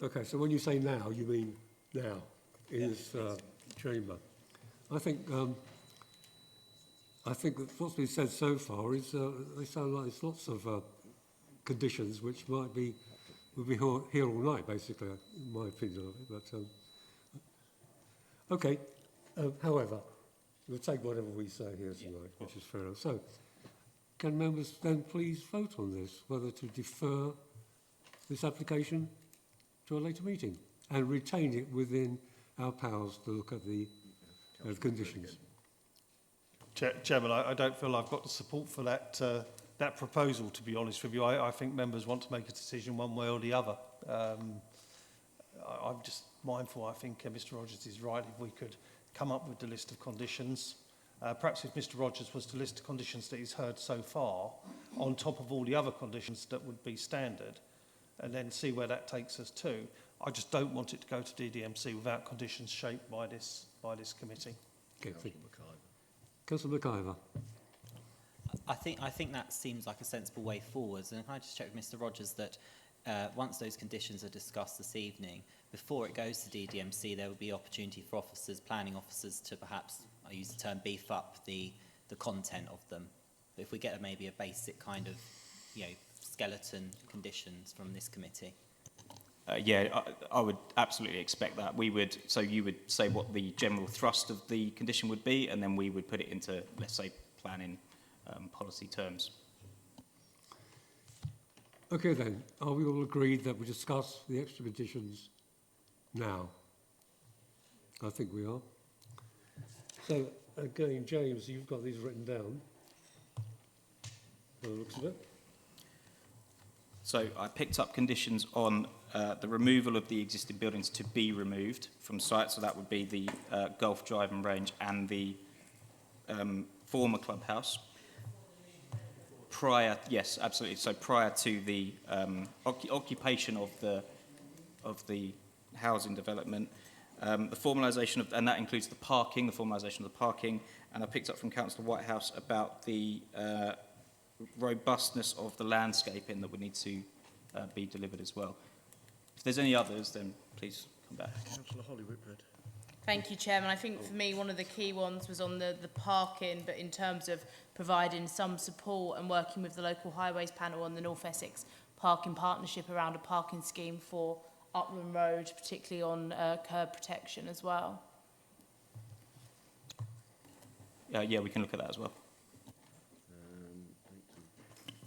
Okay, so when you say now, you mean now in this chamber. I think that what's been said so far is they sound like there's lots of conditions which would be here all night, basically, in my opinion of it. But okay, however, we'll take whatever we say here tonight, which is fair enough. So, can members then please vote on this, whether to defer this application to a later meeting and retain it within our powers to look at the conditions? Chairman, I don't feel I've got the support for that that proposal, to be honest with you. I think members want to make a decision one way or the other. I'm just mindful, I think Mr Rogers is right, if we could come up with the list of conditions. Perhaps if Mr Rogers was to list the conditions that he's heard so far, on top of all the other conditions that would be standard, and then see where that takes us to. I just don't want it to go to DDMC without conditions shaped by this committee. Okay, Councillor McIver. I think that seems like a sensible way forwards. And can I just check with Mr Rogers that once those conditions are discussed this evening, before it goes to DDMC, there will be opportunity for officers, planning officers, to perhaps, I use the term, beef up the content of them. But if we get maybe a basic kind of, skeleton conditions from this committee. I would absolutely expect that. So you would say what the general thrust of the condition would be, and then we would put it into, let's say, planning policy terms. Okay then, are we all agreed that we discuss the extra conditions now? I think we are. So again, James, you've got these written down, by the looks of it. So I picked up conditions on the removal of the existing buildings to be removed from site. So that would be the golf driving range and the former clubhouse. Yes, absolutely. So prior to the occupation of the housing development, the formalisation of, and that includes the parking, the formalisation of the parking. And I picked up from Councillor Whitehouse about the robustness of the landscaping that would need to be delivered as well. If there's any others, then please come back. Councillor Holly Whitbread. Thank you, Chairman. I think for me, one of the key ones was on the parking, but in terms of providing some support and working with the local highways panel on the North Essex Parking Partnership around a parking scheme for Upland Road, particularly on curb protection as well. Yeah, we can look at that as well.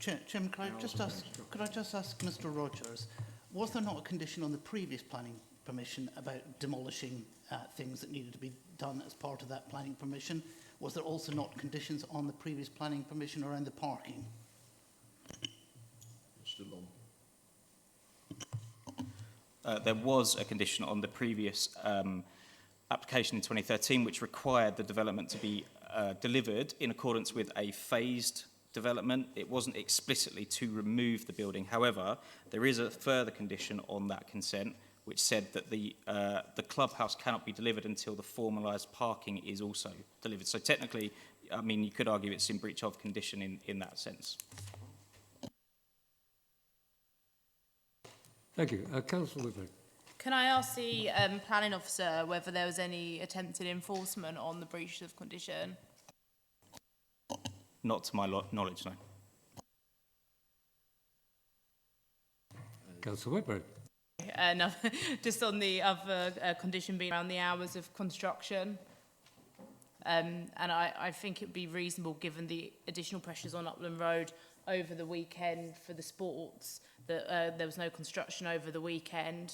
Chairman, could I just ask Mr Rogers, was there not a condition on the previous planning permission about demolishing things that needed to be done as part of that planning permission? Was there also not conditions on the previous planning permission around the parking? Still on. There was a condition on the previous application in 2013 which required the development to be delivered in accordance with a phased development. It wasn't explicitly to remove the building. However, there is a further condition on that consent which said that the clubhouse cannot be delivered until the formalised parking is also delivered. So technically, I mean, you could argue it's in breach of condition in that sense. Thank you. Councillor Whitbread. Can I ask the planning officer whether there was any attempted enforcement on the breach of condition? Not to my knowledge, no. Councillor Whitbread. No, just on the other condition being around the hours of construction. And I think it would be reasonable, given the additional pressures on Upland Road over the weekend for the sports, that there was no construction over the weekend.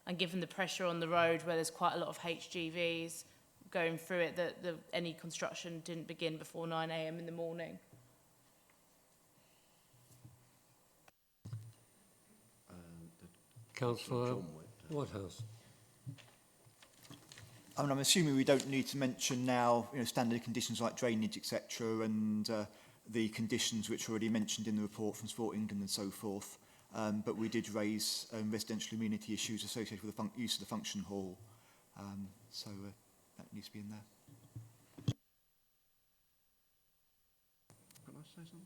And given the pressure on the road where there's quite a lot of HGVs going through it that any construction didn't begin before 9 a.m. in the morning. Councillor Whitehouse. I mean, I'm assuming we don't need to mention now, standard conditions like drainage, etc., and the conditions which are already mentioned in the report from Sport England and so forth. But we did raise residential amenity issues associated with the use of the function hall. So that needs to be in there. Can I say something?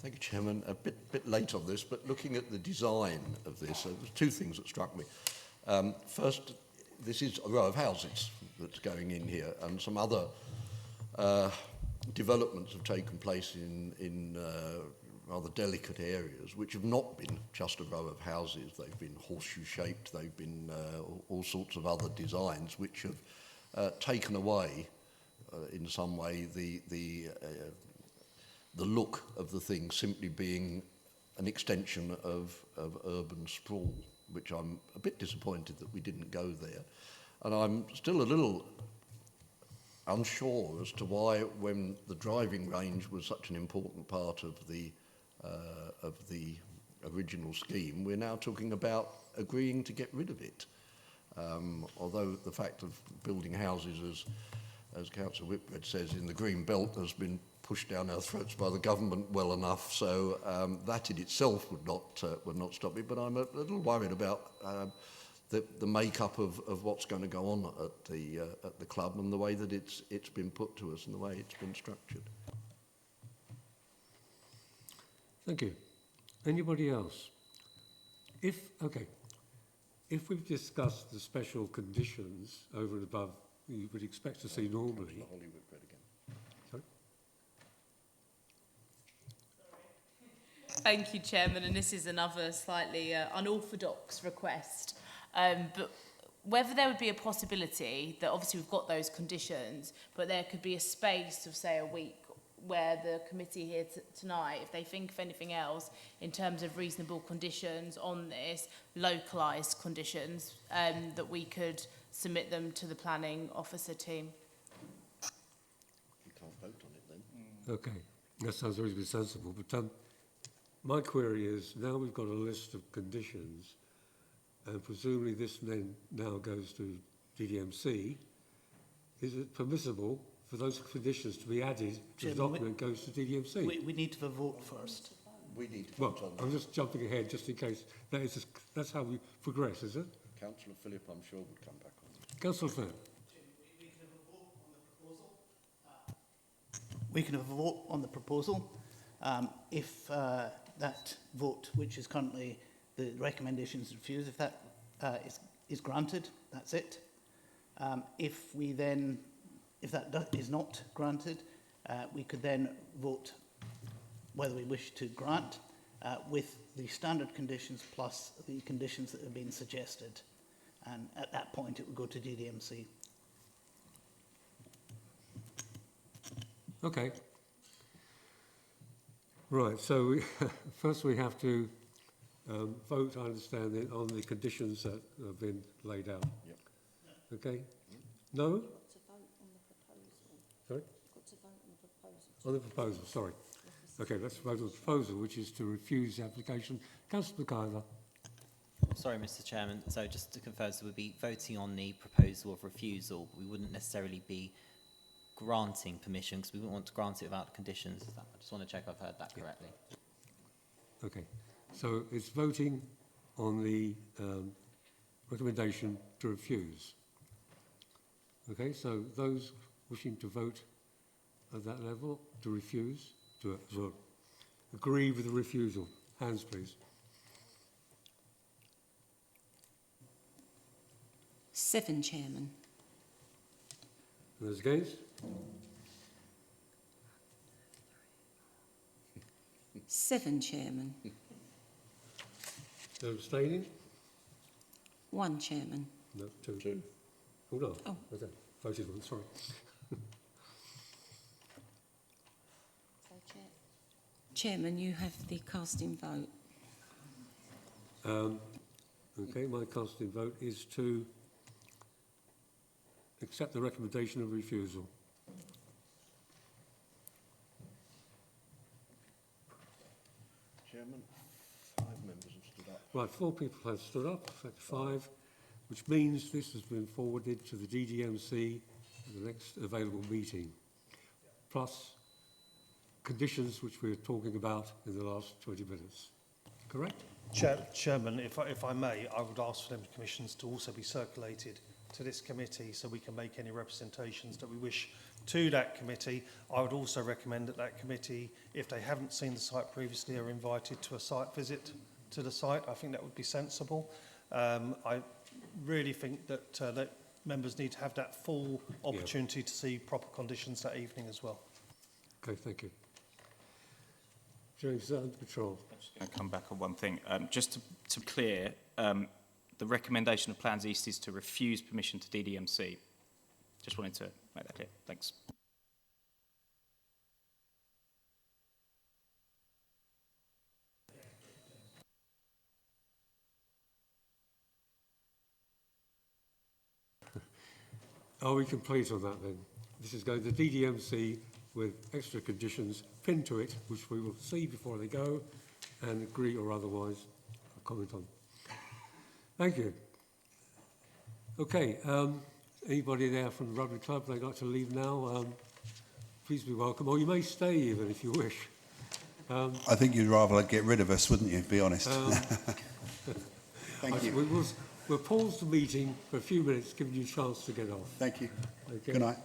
Thank you, Chairman. A bit late on this, but looking at the design of this, there's two things that struck me. First, this is a row of houses that's going in here, and some other developments have taken place in rather delicate areas, which have not been just a row of houses. They've been horseshoe-shaped. They've been all sorts of other designs, which have taken away, in some way, the look of the thing simply being an extension of urban sprawl, which I'm a bit disappointed that we didn't go there. And I'm still a little unsure as to why, when the driving range was such an important part of the original scheme, we're now talking about agreeing to get rid of it. Although the fact of building houses, as Councillor Whitbread says, in the Green Belt has been pushed down our throats by the government well enough, so that in itself would not stop it. But I'm a little worried about the makeup of what's going to go on at the club and the way that it's been put to us and the way it's been structured. Thank you. Anybody else? If we've discussed the special conditions over and above you would expect to see normally. Sorry? Thank you, Chairman, and this is another slightly unorthodox request. But whether there would be a possibility that obviously we've got those conditions, but there could be a space of, say, a week where the committee here tonight, if they think of anything else in terms of reasonable conditions on this, localised conditions, that we could submit them to the planning officer team. You can't vote on it then. Okay, that sounds reasonably sensible, but my query is, now we've got a list of conditions, and presumably this then now goes to DDMC, is it permissible for those conditions to be added to the document goes to DDMC? We need to vote first. We need to vote on that. I'm just jumping ahead just in case. That's how we progress, is it? Councillor Phillip, I'm sure, would come back on that. Councillor Fair. We can have a vote on the proposal. If that vote, which is currently the recommendations refused, if that is granted, that's it. If that is not granted, we could then vote whether we wish to grant with the standard conditions plus the conditions that have been suggested. And at that point, it would go to DDMC. Okay. Right, so first we have to vote, I understand, on the conditions that have been laid out. Yep. Okay? No? Sorry? On the proposal, sorry. Okay, let's vote on the proposal, which is to refuse the application. Councillor McIver. Sorry, Mr. Chairman. So just to confirm, so we'll be voting on the proposal of refusal. We wouldn't necessarily be granting permission because we wouldn't want to grant it without conditions. I just want to check I've heard that correctly. Okay, so it's voting on the recommendation to refuse. Okay, so those wishing to vote at that level, to refuse, to agree with the refusal. Hands, please. 7, Chairman. And those against? 7, Chairman. Those abstaining? 1, Chairman. No, 2. Oh, no. Oh. Okay. Voted one, sorry. Chairman, you have the casting vote. Okay, my casting vote is to accept the recommendation of refusal? Chairman, 5 members have stood up. Right, 4 people have stood up, in fact 5, which means this has been forwarded to the DDMC at the next available meeting, plus conditions which we were talking about in the last 20 minutes. Correct? Chairman, if I may, I would ask for them commissions to also be circulated to this committee so we can make any representations that we wish to that committee. I would also recommend that that committee, if they haven't seen the site previously, are invited to a site visit to the site. I think that would be sensible. I really think that, that members need to have that full opportunity to see proper conditions that evening as well. Okay, thank you. James, under control. I'm just going to come back on one thing. Just to be clear, the recommendation of Plans East is to refuse permission to DDMC. Just wanted to make that clear. Thanks. Are we complete on that then? This is going to DDMC with extra conditions pinned to it, which we will see before they go and agree or otherwise comment on. Thank you. Okay, anybody there from the Rotary Club they'd like to leave now, please be welcome, or you may stay even if you wish. I think you'd rather get rid of us, wouldn't you, be honest? Thank you. We'll pause the meeting for a few minutes, giving you a chance to get off. Thank you. Okay. Good night.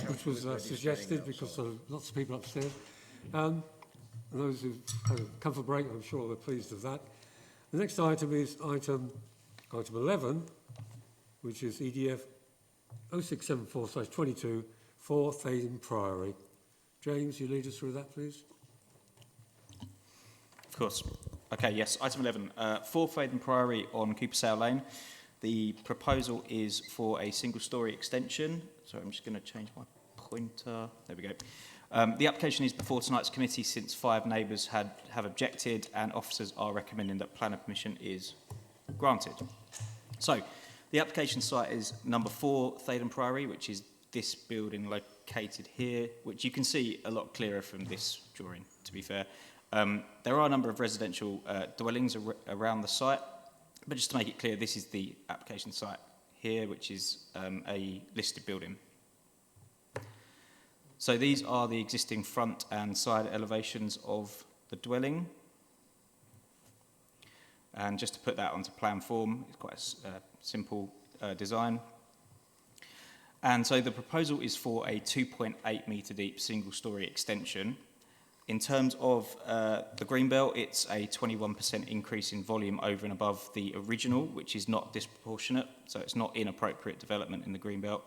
which was suggested because of lots of people upstairs. And those who've had a comfort break, I'm sure they're pleased with that. The next item is item 11, which is EDF 0674/22 for Thaden Priory. James, you lead us through that, please. Of course. Okay, yes. Item 11, 4 Thaden Priory on Coopersale Lane. The proposal is for a single-storey extension. Sorry, I'm just going to change my pointer. There we go. The application is before tonight's committee since 5 neighbours have objected and officers are recommending that planning permission is granted. So, the application site is number 4 Thaden Priory, which is this building located here, which you can see a lot clearer from this drawing, to be fair. There are a number of residential dwellings around the site, but just to make it clear, this is the application site here, which is a listed building. So these are the existing front and side elevations of the dwelling. And just to put that onto plan form, it's quite a simple design. And so the proposal is for a 2.8 metre deep single-storey extension. In terms of the Greenbelt, it's a 21% increase in volume over and above the original, which is not disproportionate, so it's not inappropriate development in the Greenbelt.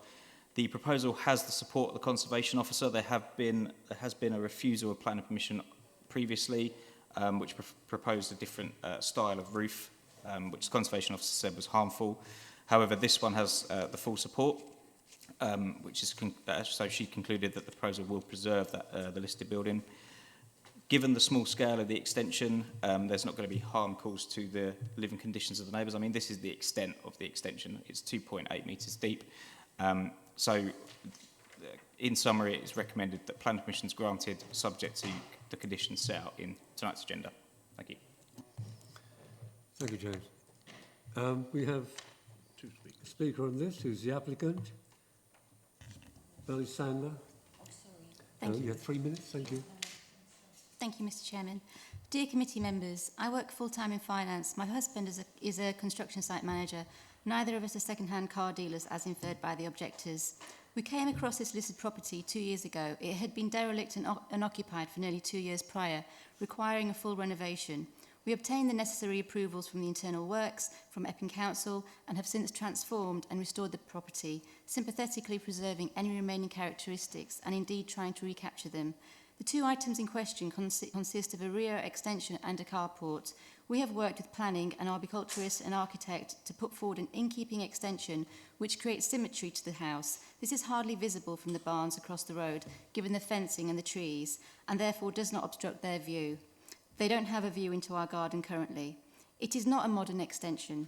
The proposal has the support of the Conservation Officer. There has been a refusal of planning permission previously, which proposed a different style of roof, which the Conservation Officer said was harmful. However, this one has the full support, which is so she concluded that the proposal will preserve the listed building. Given the small scale of the extension, there's not going to be harm caused to the living conditions of the neighbours. I mean, this is the extent of the extension. It's 2.8 metres deep. So, in summary, it is recommended that planning permission is granted subject to the conditions set out in tonight's agenda. Thank you. Thank you, James. We have a speaker on this, who's the applicant, Belly Sander. Thank you. You have 3 minutes, thank you. Thank you, Mr. Chairman. Dear committee members, I work full-time in finance. My husband is a construction site manager. Neither of us are second-hand car dealers, as inferred by the objectors. We came across this listed property 2 years ago. It had been derelict and unoccupied for nearly 2 years prior, requiring a full renovation. We obtained the necessary approvals from the Internal Works, from Epping Council, and have since transformed and restored the property, sympathetically preserving any remaining characteristics and indeed trying to recapture them. The 2 items in question consist of a rear extension and a carport. We have worked with planning, an arboriculturist and architect to put forward an in-keeping extension which creates symmetry to the house. This is hardly visible from the barns across the road, given the fencing and the trees, and therefore does not obstruct their view. They don't have a view into our garden currently. It is not a modern extension.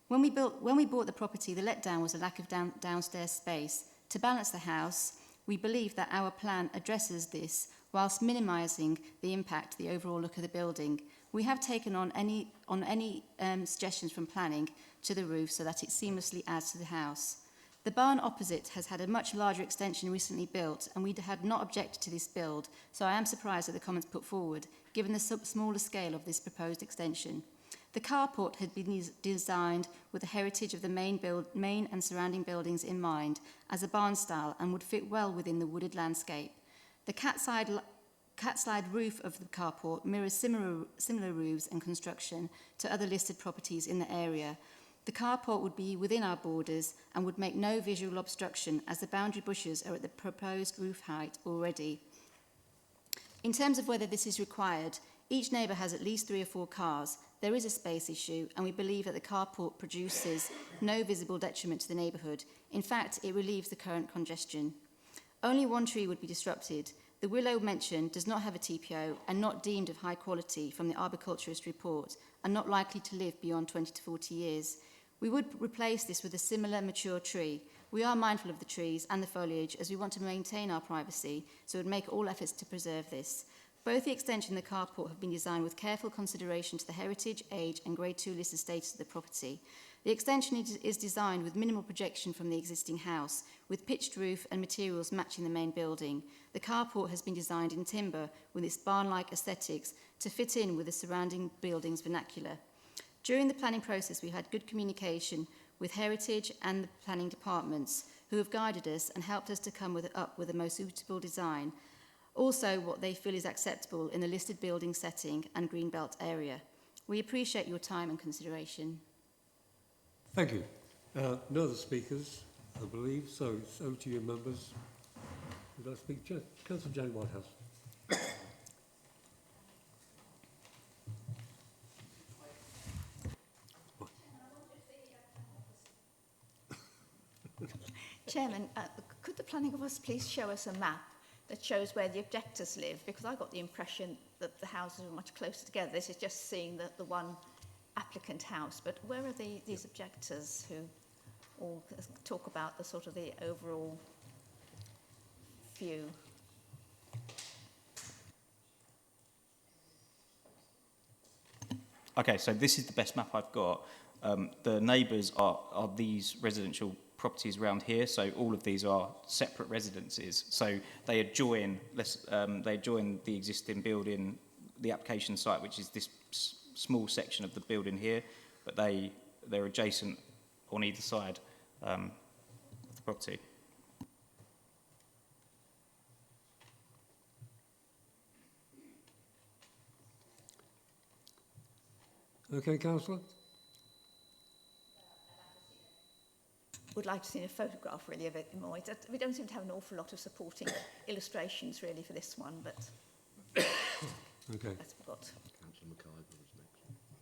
When we bought the property, the letdown was a lack of downstairs space. To balance the house, we believe that our plan addresses this whilst minimising the impact, the overall look of the building. We have taken on any suggestions from planning to the roof so that it seamlessly adds to the house. The barn opposite has had a much larger extension recently built, and we had not objected to this build, so I am surprised at the comments put forward, given the smaller scale of this proposed extension. The carport had been designed with the heritage of the main and surrounding buildings in mind as a barn style and would fit well within the wooded landscape. The cat slide roof of the carport mirrors similar roofs and construction to other listed properties in the area. The carport would be within our borders and would make no visual obstruction as the boundary bushes are at the proposed roof height already. In terms of whether this is required, each neighbour has at least 3 or 4 cars. There is a space issue, and we believe that the carport produces no visible detriment to the neighbourhood. In fact, it relieves the current congestion. Only 1 tree would be disrupted. The willow mentioned does not have a TPO and not deemed of high quality from the arboriculturist report and not likely to live beyond 20 to 40 years. We would replace this with a similar mature tree. We are mindful of the trees and the foliage as we want to maintain our privacy, so we would make all efforts to preserve this. Both the extension and the carport have been designed with careful consideration to the heritage, age and Grade 2 listed status of the property. The extension is designed with minimal projection from the existing house, with pitched roof and materials matching the main building. The carport has been designed in timber with its barn-like aesthetics to fit in with the surrounding building's vernacular. During the planning process, we had good communication with heritage and the planning departments, who have guided us and helped us to come up with the most suitable design. Also, what they feel is acceptable in the listed building setting and Greenbelt area. We appreciate your time and consideration. Thank you. No other speakers, I believe, so it's over to you, members. Would I speak? Councillor Jane Whitehouse. Chairman, could the planning office please show us a map that shows where the objectors live? Because I got the impression that the houses were much closer together. This is just seeing the one applicant house, but where are these objectors who all talk about the sort of the overall view? Okay, so this is the best map I've got. The neighbours are these residential properties around here, so all of these are separate residences. So they adjoin the existing building, the application site, which is this small section of the building here, but they're adjacent on either side of the property. Okay, Councillor? Would like to see a photograph really of it more. We don't seem to have an awful lot of supporting illustrations really for this one, but Okay. that's got.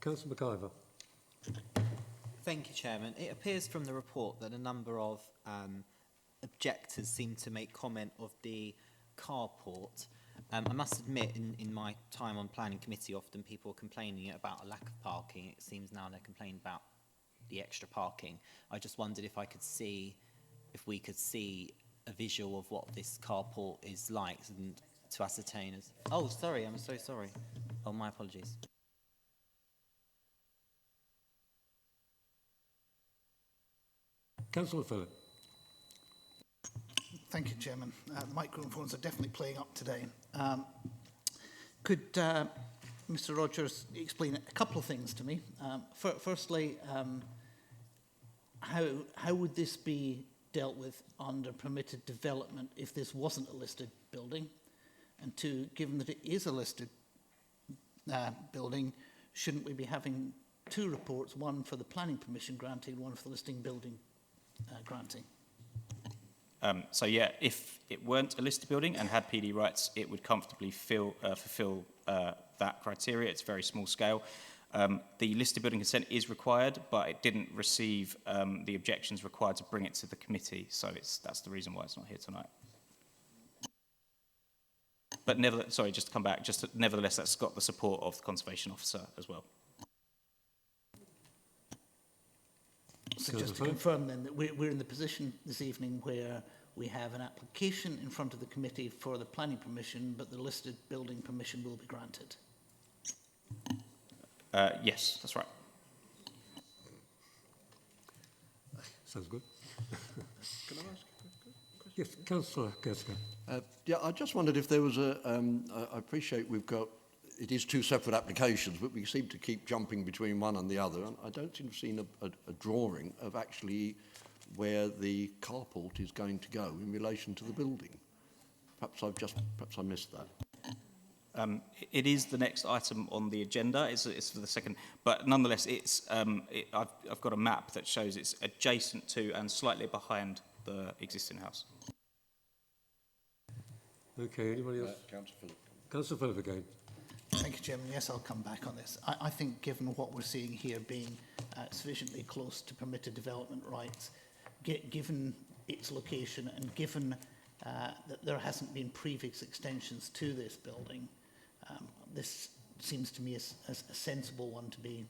Councillor McIver. Thank you, Chairman. It appears from the report that a number of objectors seem to make comment of the carport. I must admit, in my time on planning committee, often people are complaining about a lack of parking. It seems now they're complaining about the extra parking. I just wondered if we could see a visual of what this carport is like and to ascertain as... Oh, sorry, I'm so sorry. Oh, my apologies. Councillor Phillip. Thank you, Chairman. The microphones are definitely playing up today. Could Mr. Rogers explain a couple of things to me? Firstly, how would this be dealt with under permitted development if this wasn't a listed building? And two, given that it is a listed building, shouldn't we be having two reports, one for the planning permission granting, one for the listing building granting? So yeah, if it weren't a listed building and had PD rights, it would comfortably fulfil that criteria. It's very small scale. The listed building consent is required, but it didn't receive the objections required to bring it to the committee. So that's the reason why it's not here tonight. But nevertheless, sorry, just to come back, nevertheless, that's got the support of the conservation officer as well. So just to confirm then that we're in the position this evening where we have an application in front of the committee for the planning permission, but the listed building permission will be granted. Yes, that's right. Sounds good. Can I ask a question? Yes, Councillor Kesker. Yeah, I just wondered if there was I appreciate it is two separate applications, but we seem to keep jumping between one and the other. And I don't seem to have seen a drawing of actually where the carport is going to go in relation to the building. Perhaps I missed that. It is the next item on the agenda. It's for the second, but nonetheless, I've got a map that shows it's adjacent to and slightly behind the existing house. Okay, anybody else? Councillor Phillip. Councillor Phillip again. Thank you, Chairman. Yes, I'll come back on this. I think given what we're seeing here being sufficiently close to permitted development rights, given its location and given that there hasn't been previous extensions to this building, this seems to me as a sensible one to be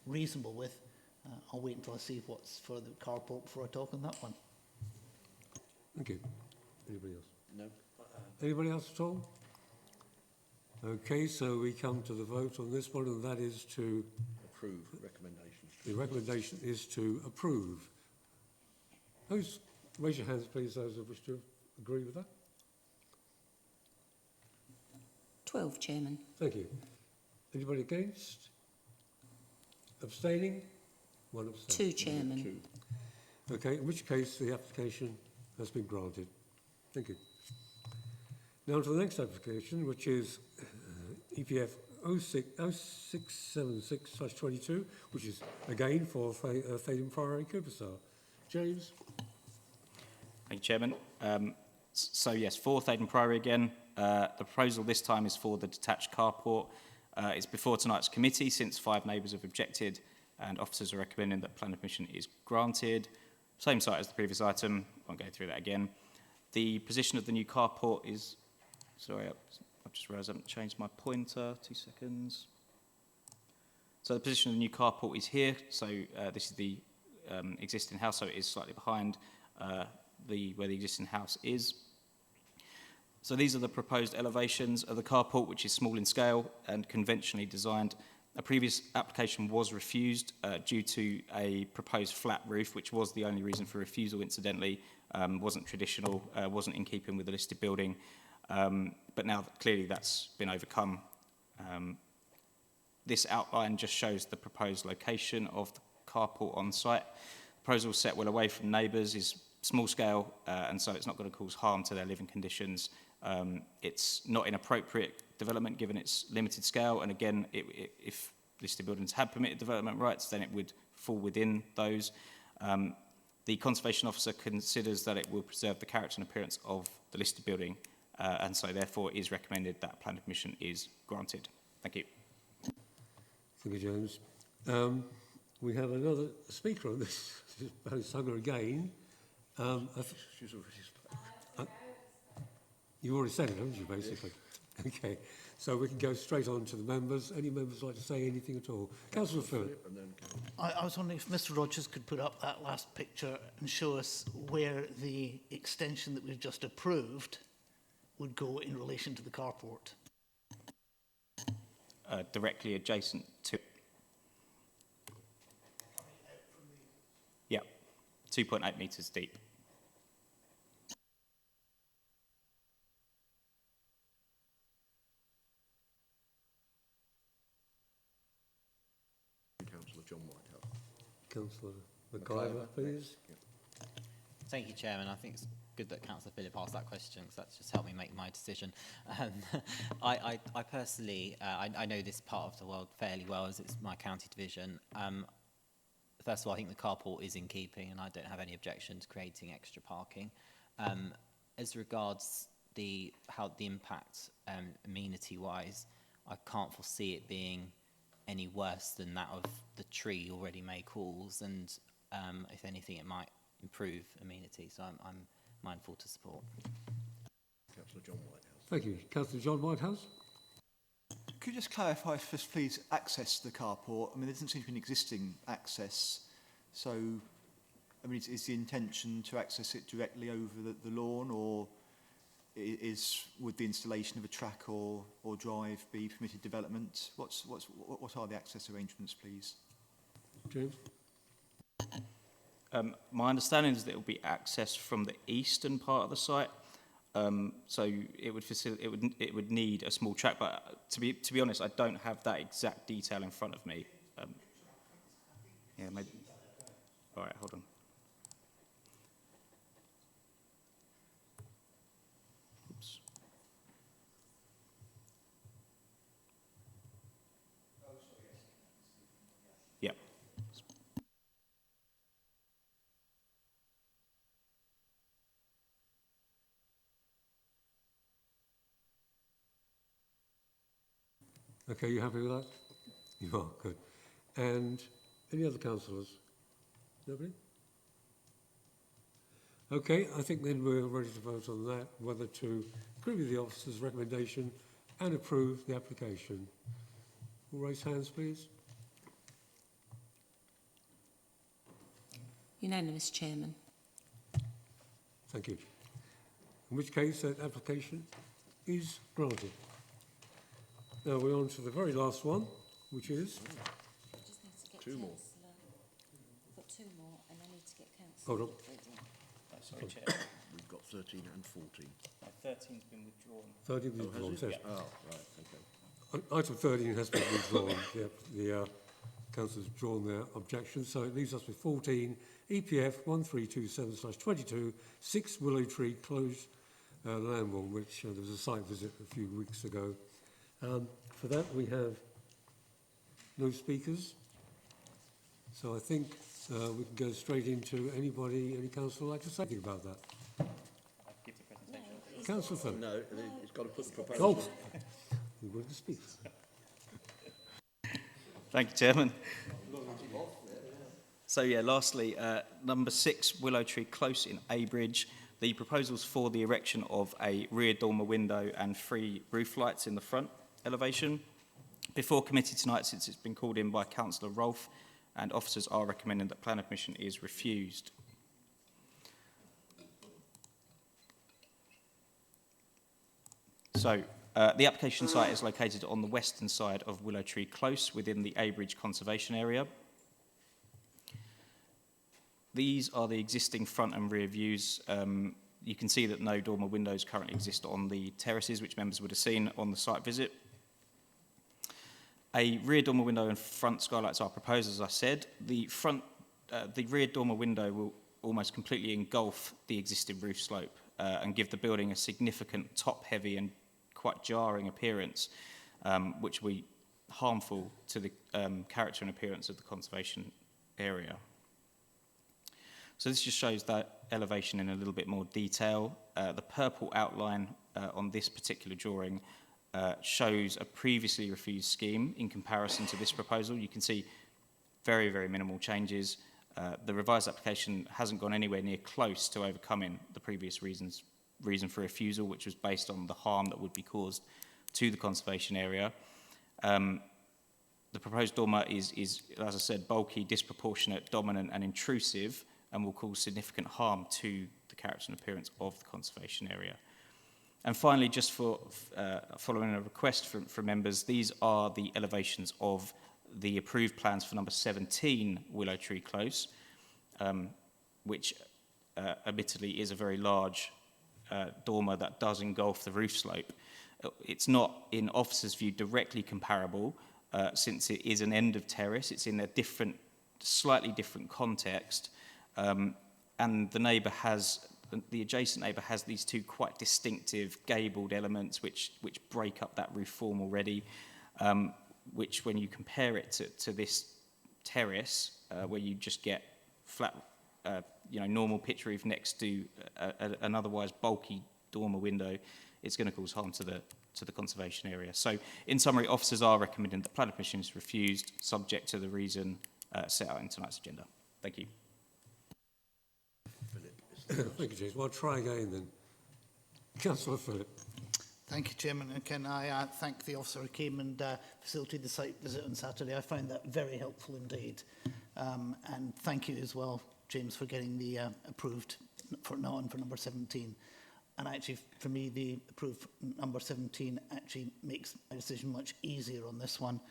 reasonable with. I'll wait until I see what's for the carport before I talk on that one. Thank you. Anybody else? No. Anybody else at all? Okay, so we come to the vote on this one, and that is to... Approve recommendation. The recommendation is to approve. Raise your hands, please, those who wish to agree with that. 12, Chairman. Thank you. Anybody against? Abstaining? One abstaining. 2, Chairman. 2. Okay, in which case the application has been granted. Thank you. Now to the next application, which is EPF 0676/22, which is again for Thaden Priory, Cooperstar. James? Thank you, Chairman. So yes, for Thaden Priory again. The proposal this time is for the detached carport. It's before tonight's committee since 5 neighbours have objected and officers are recommending that planning permission is granted. Same site as the previous item, won't go through that again. The position of the new carport is, sorry, I've just realised I haven't changed my pointer, 2 seconds. So the position of the new carport is here, so this is the existing house, so it is slightly behind where the existing house is. So these are the proposed elevations of the carport, which is small in scale and conventionally designed. A previous application was refused due to a proposed flat roof, which was the only reason for refusal, incidentally. Wasn't traditional, wasn't in keeping with the listed building. But now clearly that's been overcome. This outline just shows the proposed location of the carport on site. The proposal set well away from neighbours, is small scale, and so it's not going to cause harm to their living conditions. It's not inappropriate development given its limited scale, and again, if listed buildings had permitted development rights, then it would fall within those. The Conservation Officer considers that it will preserve the character and appearance of the listed building, and so therefore it is recommended that planning permission is granted. Thank you. Thank you, James. We have another speaker on this, Sugger again. She's already spoken. You already said it, haven't you, basically? Yes. Okay, so we can go straight on to the members. Any members like to say anything at all? Councillor Phillip. I was wondering if Mr Rogers could put up that last picture and show us where the extension that we've just approved would go in relation to the carport. Directly adjacent to... Yeah, 2.8 metres deep. Councillor John Whitehouse. Councillor McIver, please. Thank you, Chairman. I think it's good that Councillor Phillip asked that question because that's just helped me make my decision. I personally, I know this part of the world fairly well as it's my county division. First of all, I think the carport is in keeping and I don't have any objection to creating extra parking. As regards the impact amenity-wise, I can't foresee it being any worse than that of the tree already made calls, and if anything it might improve amenity, so I'm mindful to support. Councillor John Whitehouse. Thank you. Councillor John Whitehouse. Could you just clarify first, please, access to the carport? I mean, there doesn't seem to be an existing access, so I mean, is the intention to access it directly over the lawn, or would the installation of a track or drive be permitted development? What are the access arrangements, please? James. My understanding is that it will be accessed from the eastern part of the site, so it would need a small track. But to be honest, I don't have that exact detail in front of me. Yeah, maybe. All right, hold on. Oops. Yeah. Okay, you happy with that? You are, good. And any other councillors? Nobody? Okay, I think then we're ready to vote on that, whether to agree with the officer's recommendation and approve the application. All raise hands, please. Unanimous, Chairman. Thank you. In which case, that application is granted. Now we're on to the very last one, which is... Two more. We've got two more, and I need to get council. Hold on. Sorry, Chair. We've got 13 and 14. 13's been withdrawn. 13 withdrawn, yes. Oh, right, okay. Item 13 has been withdrawn. councillors have drawn their objections, so it leaves us with 14 EPF 1327/22, 6 Willow Tree Close, Lambourne, which there was a site visit a few weeks ago. For that, we have no speakers. So I think we can go straight into any councillor like to say anything about that. Councillor Phillips. No, he's got to put the proposal. Oh, we wanted to speak. Thank you, Chairman. So yeah, lastly, number 6, Willow Tree Close in Abridge. The proposal's for the erection of a rear dormer window and 3 roof lights in the front elevation. Before committee tonight, since it's been called in by Councillor Rolfe, and officers are recommending that planning permission is refused. So, the application site is located on the western side of Willow Tree Close within the Abridge Conservation Area. These are the existing front and rear views. You can see that no dormer windows currently exist on the terraces, which members would have seen on the site visit. A rear dormer window and front skylights are proposed, as I said. The rear dormer window will almost completely engulf the existing roof slope and give the building a significant top-heavy and quite jarring appearance, which will be harmful to the character and appearance of the conservation area. So this just shows that elevation in a little bit more detail. The purple outline on this particular drawing shows a previously refused scheme in comparison to this proposal. You can see very, very minimal changes. The revised application hasn't gone anywhere near close to overcoming the previous reason for refusal, which was based on the harm that would be caused to the conservation area. The proposed dormer is, as I said, bulky, disproportionate, dominant and intrusive, and will cause significant harm to the character and appearance of the conservation area. And finally, just for following a request from members, these are the elevations of the approved plans for number 17 Willow Tree Close, which admittedly is a very large dormer that does engulf the roof slope. It's not, in officers' view, directly comparable, since it is an end of terrace. It's in a slightly different context, and the adjacent neighbour has these 2 quite distinctive gabled elements which break up that roof form already, which when you compare it to this terrace, where you just get flat, normal pitch roof next to an otherwise bulky dormer window, it's going to cause harm to the conservation area. So, in summary, officers are recommending that planning permission is refused, subject to the reason set out in tonight's agenda. Thank you. Thank you, James. Well, I'll try again then. Councillor Phillip. Thank you, Chairman. And can I thank the officer who came and facilitated the site visit on Saturday. I found that very helpful indeed. And thank you as well, James, for getting the approved for number 17. And actually, for me, the approved number 17 actually makes my decision much easier on this one.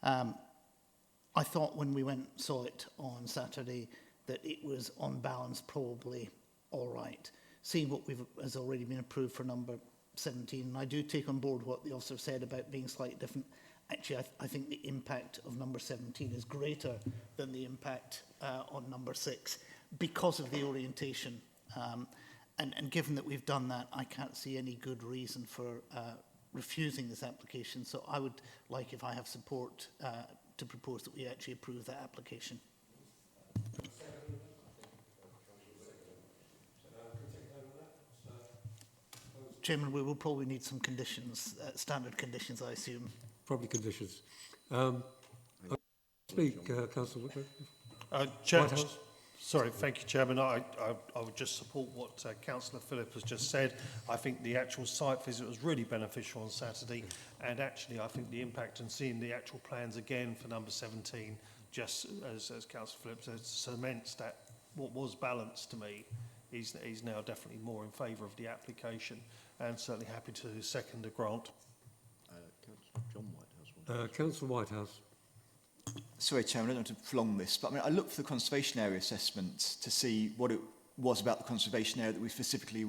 I thought when we saw it on Saturday that it was on balance probably all right. Seeing what has already been approved for number 17, and I do take on board what the officer said about being slightly different. Actually, I think the impact of number 17 is greater than the impact on number 6 because of the orientation. And given that we've done that, I can't see any good reason for refusing this application. So I would like, if I have support, to propose that we actually approve that application. Chairman, we will probably need some conditions, standard conditions, I assume. Probably conditions. Speak, Councillor Whitehouse. Sorry, thank you, Chairman. I would just support what Councillor Phillip has just said. I think the actual site visit was really beneficial on Saturday, and actually I think the impact and seeing the actual plans again for number 17, just as Councillor Phillip said, cements that what was balanced to me. He's now definitely more in favour of the application, and certainly happy to second the grant. Councillor Whitehouse. Sorry, Chairman, I don't want to prolong this, but I looked for the conservation area assessment to see what it was about the conservation area that we specifically,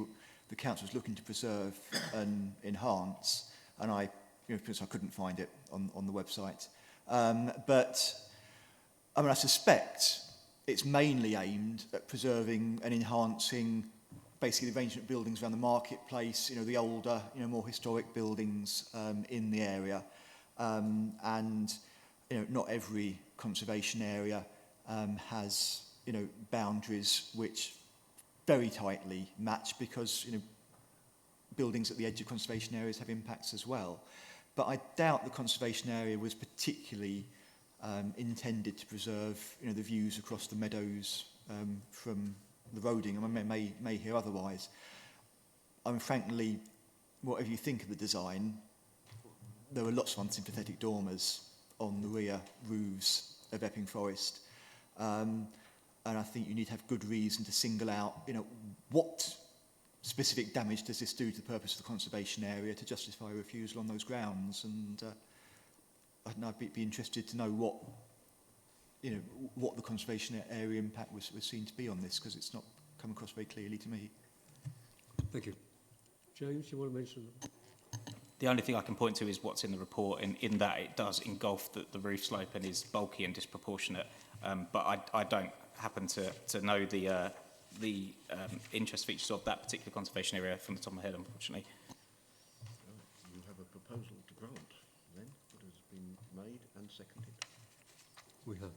the council was looking to preserve and enhance, and I couldn't find it on the website. But I mean, I suspect it's mainly aimed at preserving and enhancing basically the arrangement of buildings around the marketplace, you know, the older, you know, more historic buildings in the area. And, you know, not every conservation area has, you know, boundaries which very tightly match, because, you know, buildings at the edge of conservation areas have impacts as well. But I doubt the conservation area was particularly intended to preserve, you know, the views across the meadows from the roading. I may hear otherwise. I mean, frankly, whatever you think of the design, there are lots of unsympathetic dormers on the rear roofs of Epping Forest. And I think you need to have good reason to single out, you know, what specific damage does this do to the purpose of the conservation area to justify refusal on those grounds. And I'd be interested to know what, you know, what the conservation area impact was seen to be on this, because it's not come across very clearly to me. Thank you. James, you want to mention? The only thing I can point to is what's in the report, in that it does engulf the roof slope and is bulky and disproportionate. But I don't happen to know the interest features of that particular conservation area from the top of my head, unfortunately. You have a proposal to grant, then, that has been made and seconded. We have.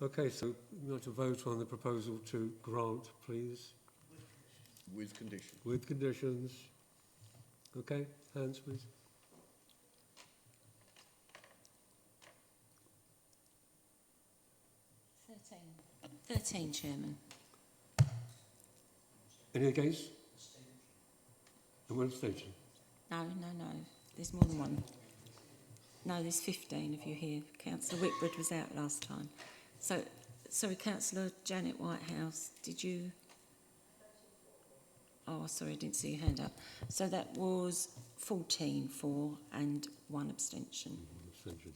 Okay, so we'd like to vote on the proposal to grant, please. With conditions. With conditions. Okay, hands, please. Thirteen, Chairman. Any against? And one abstention. No. There's more than one. No, there's 15 of you here. Councillor Whitbread was out last time. So, sorry, Councillor Janet Whitehouse, did you... Oh, sorry, I didn't see your hand up. So that was 14 for and one abstention. Abstention.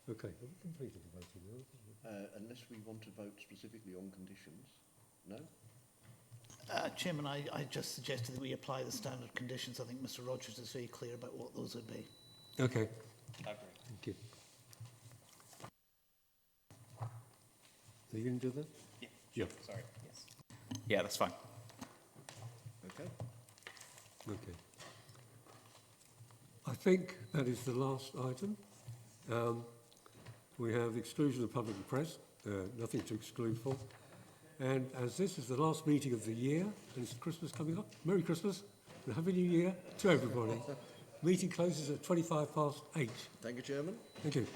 Okay, have we completed the voting now? Unless we want to vote specifically on conditions. No? Chairman, I just suggested that we apply the standard conditions. I think Mr Rogers is very clear about what those would be. Okay. I agree. Thank you. Are you going to do that? Yeah. Sorry. Yes. Yeah, that's fine. Okay. Okay. I think that is the last item. We have the exclusion of public and press, nothing to exclude for. And as this is the last meeting of the year, and it's Christmas coming up, Merry Christmas and Happy New Year to everybody. Meeting closes at 8:25. Thank you, Chairman. Thank you.